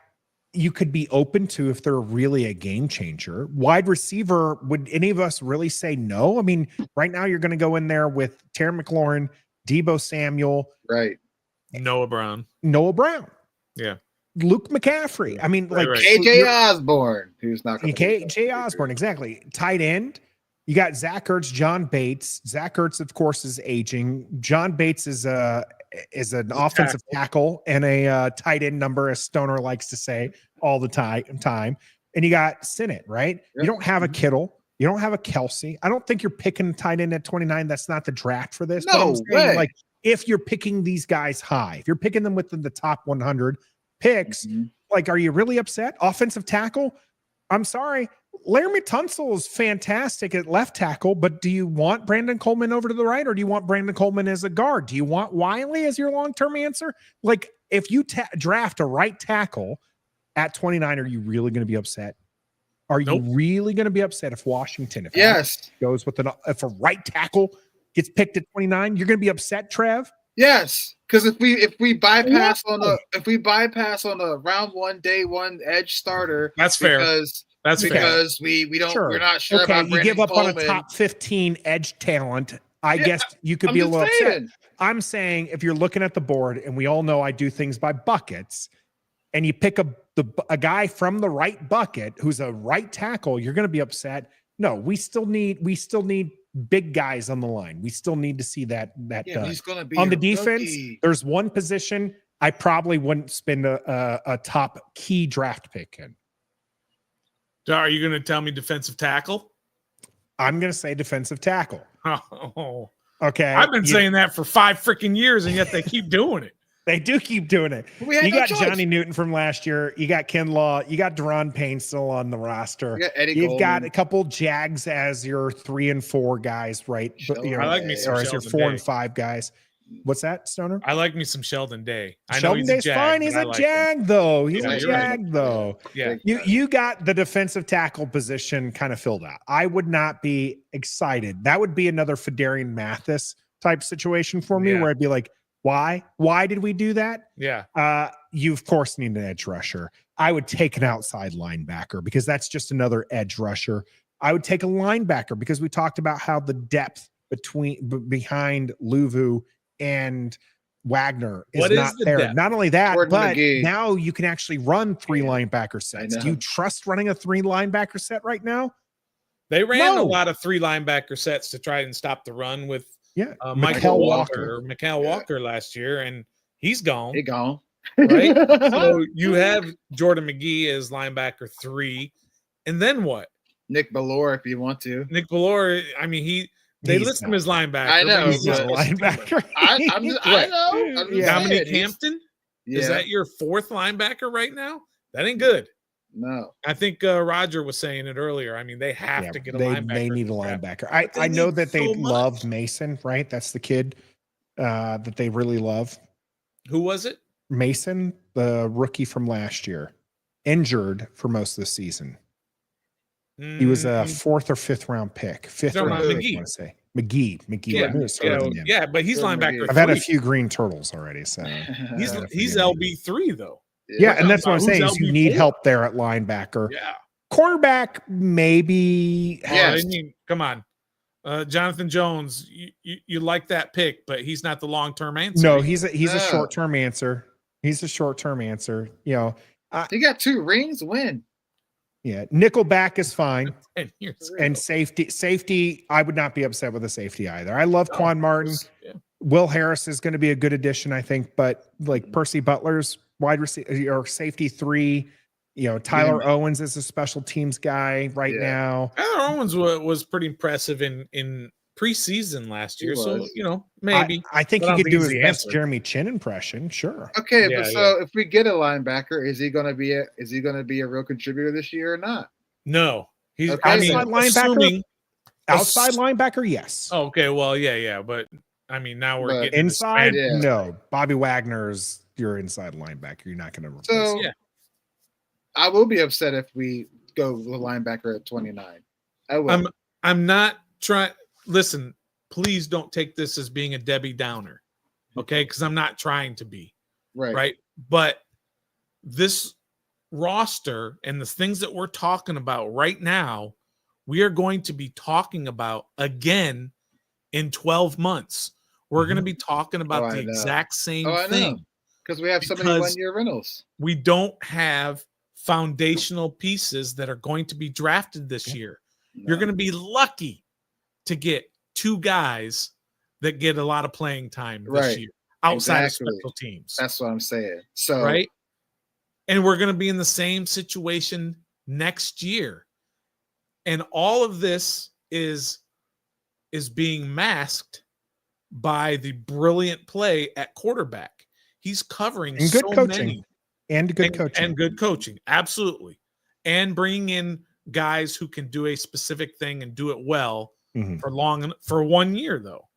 you could be open to if they're really a game changer. Wide receiver, would any of us really say no? I mean, right now you're going to go in there with Terry McLaurin, Deebo Samuel, right? Noah Brown. Yeah. Luke McCaffrey. I mean, like KJ Osborne, who's not going to KJ Osborne, exactly. Tight end. You got Zach Ertz, John Bates. Zach Ertz, of course, is aging. John Bates is an offensive tackle and a tight end number, as Stoner likes to say all the time. And you got Sinnott, right? Yep. You don't have a Kittle. You don't have a Kelsey. I don't think you're picking tight end at 29. That's not the draft for this. No way. Like, if you're picking these guys high, if you're picking them within the top 100 picks, like, are you really upset? Offensive tackle? I'm sorry. Laramie Tunsil is fantastic at left tackle, but do you want Brandon Coleman over to the right, or do you want Brandon Coleman as a guard? Do you want Wiley as your long-term answer? Like, if you draft a right tackle at 29, are you really going to be upset? Are you really going to be upset if Washington, goes with if a right tackle gets picked at 29, you're going to be upset, Trev? Yes, because if we bypass on a round one, day one edge starter, that's fair. Because we don't we're not sure about you give up Coleman. on a top 15 edge talent. I guess you could be a little upset. I'm saying if you're looking at the board, and we all know I do things by buckets, and you pick a guy from the right bucket who's a right tackle, you're going to be upset. No, we still need big guys on the line. We still need to see that he's going to be on the defense. There's one position I probably wouldn't spend a top key draft pick in. Are you going to tell me defensive tackle? I'm going to say defensive tackle. Oh, okay. I've been saying that for 5 freaking years, and yet they keep doing it. They do keep doing it. You got Johnny Newton from last year. You got Ken Law. You got Deron Payne still on the roster. You've got a couple Jags as your 3 and 4 guys, right? I like me some or as your 4 and 5 guys. What's that, Stoner? I like me some Sheldon Day. Sheldon Day's fine. He's a Jag, though. He's a Jag, though. Yeah. You got the defensive tackle position kind of filled out. I would not be excited. That would be another Fedarian Mathis type situation for me, where I'd be like, why? Why did we do that? Yeah. You, of course, need an edge rusher. I would take an outside linebacker because that's just another edge rusher. I would take a linebacker because we talked about how the depth behind Luvu and Wagner is not there. Depth? Not only that, but now you can actually run 3 linebacker sets. Do you trust running a 3 linebacker set right now? They ran a lot of 3 linebacker sets to try and stop the run with Michael Walker last year, and he's gone. He's gone. Right? So you have Jordan McGee as linebacker 3, and then what? Nick Bellore, if you want to. Nick Bellore, I mean, they list him as linebacker. I know. He's not a linebacker. I know. Dominique Hampton? Is that your 4th linebacker right now? That ain't good. No. I think Roger was saying it earlier. I mean, they have to get a linebacker. They need a linebacker. I know that they love Mason, right? That's the kid that they really love. Who was it? Mason, the rookie from last year. Injured for most of the season. He was a 4th or 5th round pick. 5th round pick, I want to say. McGee. Yeah, but he's linebacker. I've had a few green turtles already, so he's LB3 though. Yeah, and that's what I'm saying. Is you need help there at linebacker. Yeah, cornerback maybe. I mean, come on, Jonathan Jones. You like that pick, but he's not the long-term answer. No, he's a short-term answer. He's a short-term answer. You know, he got 2 rings. Win. Yeah, nickelback is fine. 10 years ago. And safety, I would not be upset with a safety either. I love Quan Martin. Yeah. Will Harris is going to be a good addition, I think. But like Percy Butler's wide receiver or safety 3, Tyler Owens is a special teams guy right now. Tyler Owens was pretty impressive in preseason last year. So, maybe. I think he could do his best Jeremy Chin impression. Sure. Okay, but if we get a linebacker, is he going to be a real contributor this year or not? No. He's outside linebacker. Outside linebacker, yes. Oh, okay, well, yeah, but now we're getting inside. No, Bobby Wagner's your inside linebacker. You're not going to replace. So, I will be upset if we go with linebacker at 29. I will. I'm not trying. Listen, please don't take this as being a Debbie Downer, okay? Because I'm not trying to be. Right. But this roster and the things that we're talking about right now, we are going to be talking about again in 12 months. We're going to be talking about the exact same thing. Because we have so many one-year rentals. We don't have foundational pieces that are going to be drafted this year. No. You're going to be lucky to get 2 guys that get a lot of playing time this year outside of special teams. That's what I'm saying. So right. And we're going to be in the same situation next year. And all of this is being masked by the brilliant play at quarterback. He's covering and good so coaching. many. And good coaching. And good coaching. Absolutely. And bringing in guys who can do a specific thing and do it well for 1 year, though.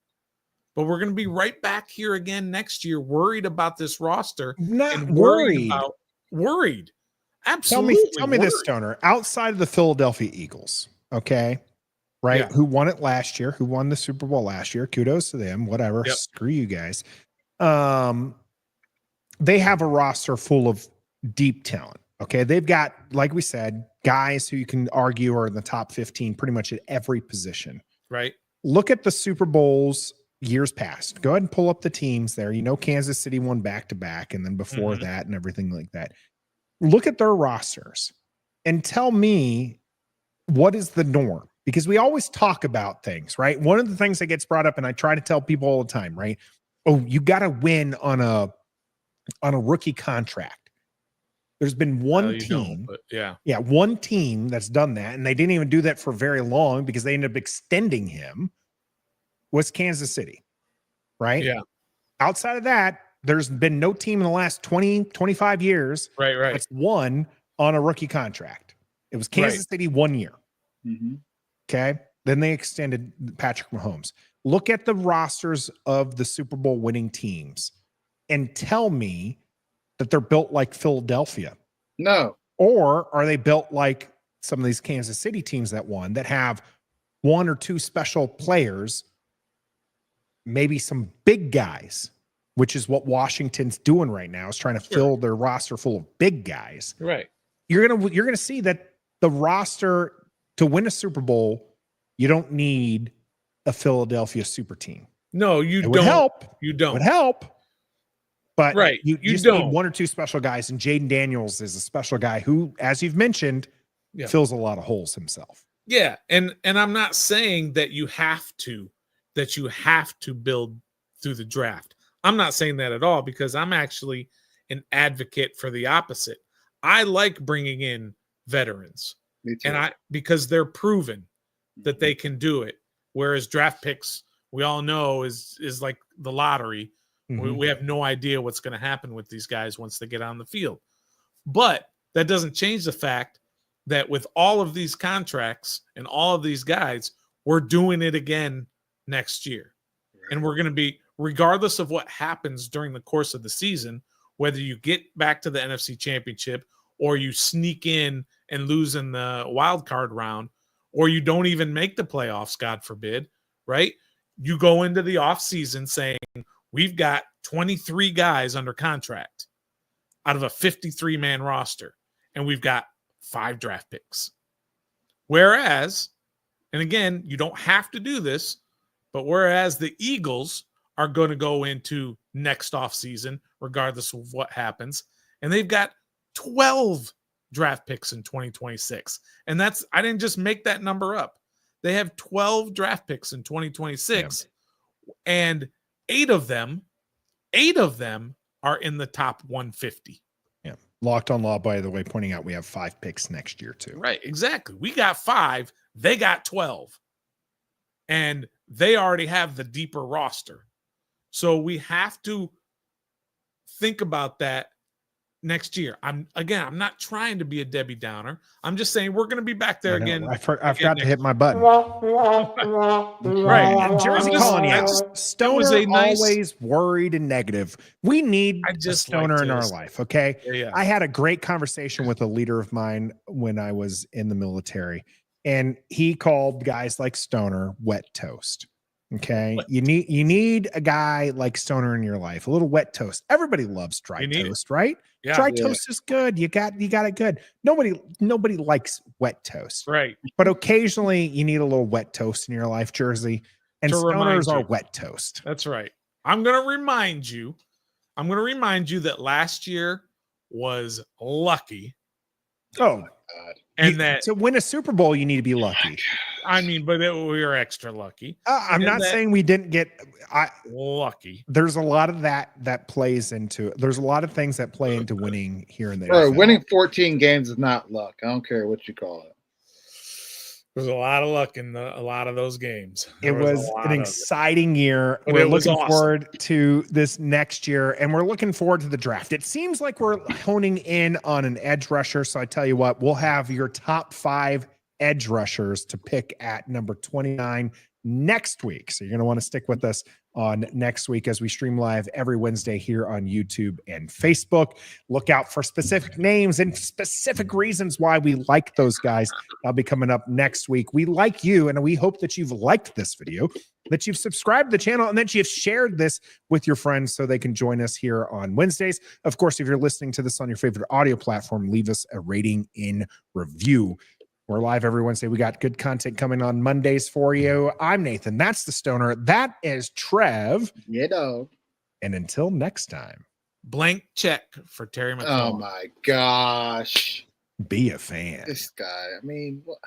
But we're going to be right back here again next year, worried about this roster. Not worried. Worried. Absolutely. Tell me this, Stoner. Outside of the Philadelphia Eagles, okay? Right? Yeah. Who won it last year? Who won the Super Bowl last year? Kudos to them. Whatever. Yep. Screw you guys. They have a roster full of deep talent. Okay. They've got, like we said, guys who you can argue are in the top 15 pretty much at every position. Right. Look at the Super Bowls years past. Go ahead and pull up the teams there. Kansas City won back-to-back, and then before that and everything like that. Look at their rosters and tell me what is the norm, because we always talk about things, right? One of the things that gets brought up, and I try to tell people all the time, right? Oh, you got to win on a rookie contract. There's been one team, one team that's done that, and they didn't even do that for very long because they ended up extending him, was Kansas City, right? Yeah. Outside of that, there's been no team in the last 20, 25 years that's won on a rookie contract. It was Kansas City 1 year. Mm-hmm. Okay. Then they extended Patrick Mahomes. Look at the rosters of the Super Bowl winning teams and tell me that they're built like Philadelphia. No. Or are they built like some of these Kansas City teams that won, that have 1 or 2 special players, maybe some big guys, which is what Washington's doing right now, is trying to fill their roster full of big guys. Right. You're gonna see that the roster to win a Super Bowl, you don't need a Philadelphia super team. No, you don't. Would help. You don't. It would help. But you just don't. need 1 or 2 special guys, and Jaden Daniels is a special guy who, as you've mentioned, fills a lot of holes himself. Yeah, and I'm not saying that you have to build through the draft. I'm not saying that at all, because I'm actually an advocate for the opposite. I like bringing in veterans, and because they're proven that they can do it. Whereas draft picks, we all know, is like the lottery. We have no idea what's going to happen with these guys once they get on the field. But that doesn't change the fact that with all of these contracts and all of these guys, we're doing it again next year. Right. And we're going to be, regardless of what happens during the course of the season, whether you get back to the NFC Championship or you sneak in and lose in the wild card round, or you don't even make the playoffs, God forbid, right? You go into the offseason saying, we've got 23 guys under contract out of a 53-man roster, and we've got 5 draft picks. Whereas, and again, you don't have to do this, but whereas the Eagles are going to go into next offseason, regardless of what happens, and they've got 12 draft picks in 2026. And I didn't just make that number up. They have 12 draft picks in 2026, and 8 of them are in the top 150. Yeah. Locked on Law, by the way, pointing out we have 5 picks next year too. Right, exactly. We got 5, they got 12. And they already have the deeper roster. So we have to think about that next year. I'm not trying to be a Debbie Downer. I'm just saying we're going to be back there again. I forgot to hit my button. Right. Jersey calling you out. Stoner always worried and negative. We need a Stoner in our life, okay? Yeah. I had a great conversation with a leader of mine when I was in the military, and he called guys like Stoner wet toast. Okay. You need a guy like Stoner in your life, a little wet toast. Everybody loves dry toast, right? Yeah. Dry toast is good. You got it good. Nobody likes wet toast. Right. But occasionally you need a little wet toast in your life, Jersey. And Stoners are wet toast. That's right. I'm going to remind you that last year was lucky. Oh, and that to win a Super Bowl, you need to be lucky. I mean, but we were extra lucky. I'm not saying we didn't get lucky. There's a lot of that plays into it. There's a lot of things that play into winning here and there. Bro, winning 14 games is not luck. I don't care what you call it. There's a lot of luck in a lot of those games. It was an exciting year. We're looking forward to this next year, and we're looking forward to the draft. It seems like we're honing in on an edge rusher. So I tell you what, we'll have your top 5 edge rushers to pick at number 29 next week. So you're going to want to stick with us on next week as we stream live every Wednesday here on YouTube and Facebook. Look out for specific names and specific reasons why we like those guys. That'll be coming up next week. We like you, and we hope that you've liked this video, that you've subscribed to the channel, and that you've shared this with your friends so they can join us here on Wednesdays. Of course, if you're listening to this on your favorite audio platform, leave us a rating in review. We're live every Wednesday. We got good content coming on Mondays for you. I'm Nathan. That's the Stoner. That is Trev. Yeah, dog. And until next time. Blank check for Terry McLaurin. Oh, my gosh. Be a fan. This guy, I mean, what?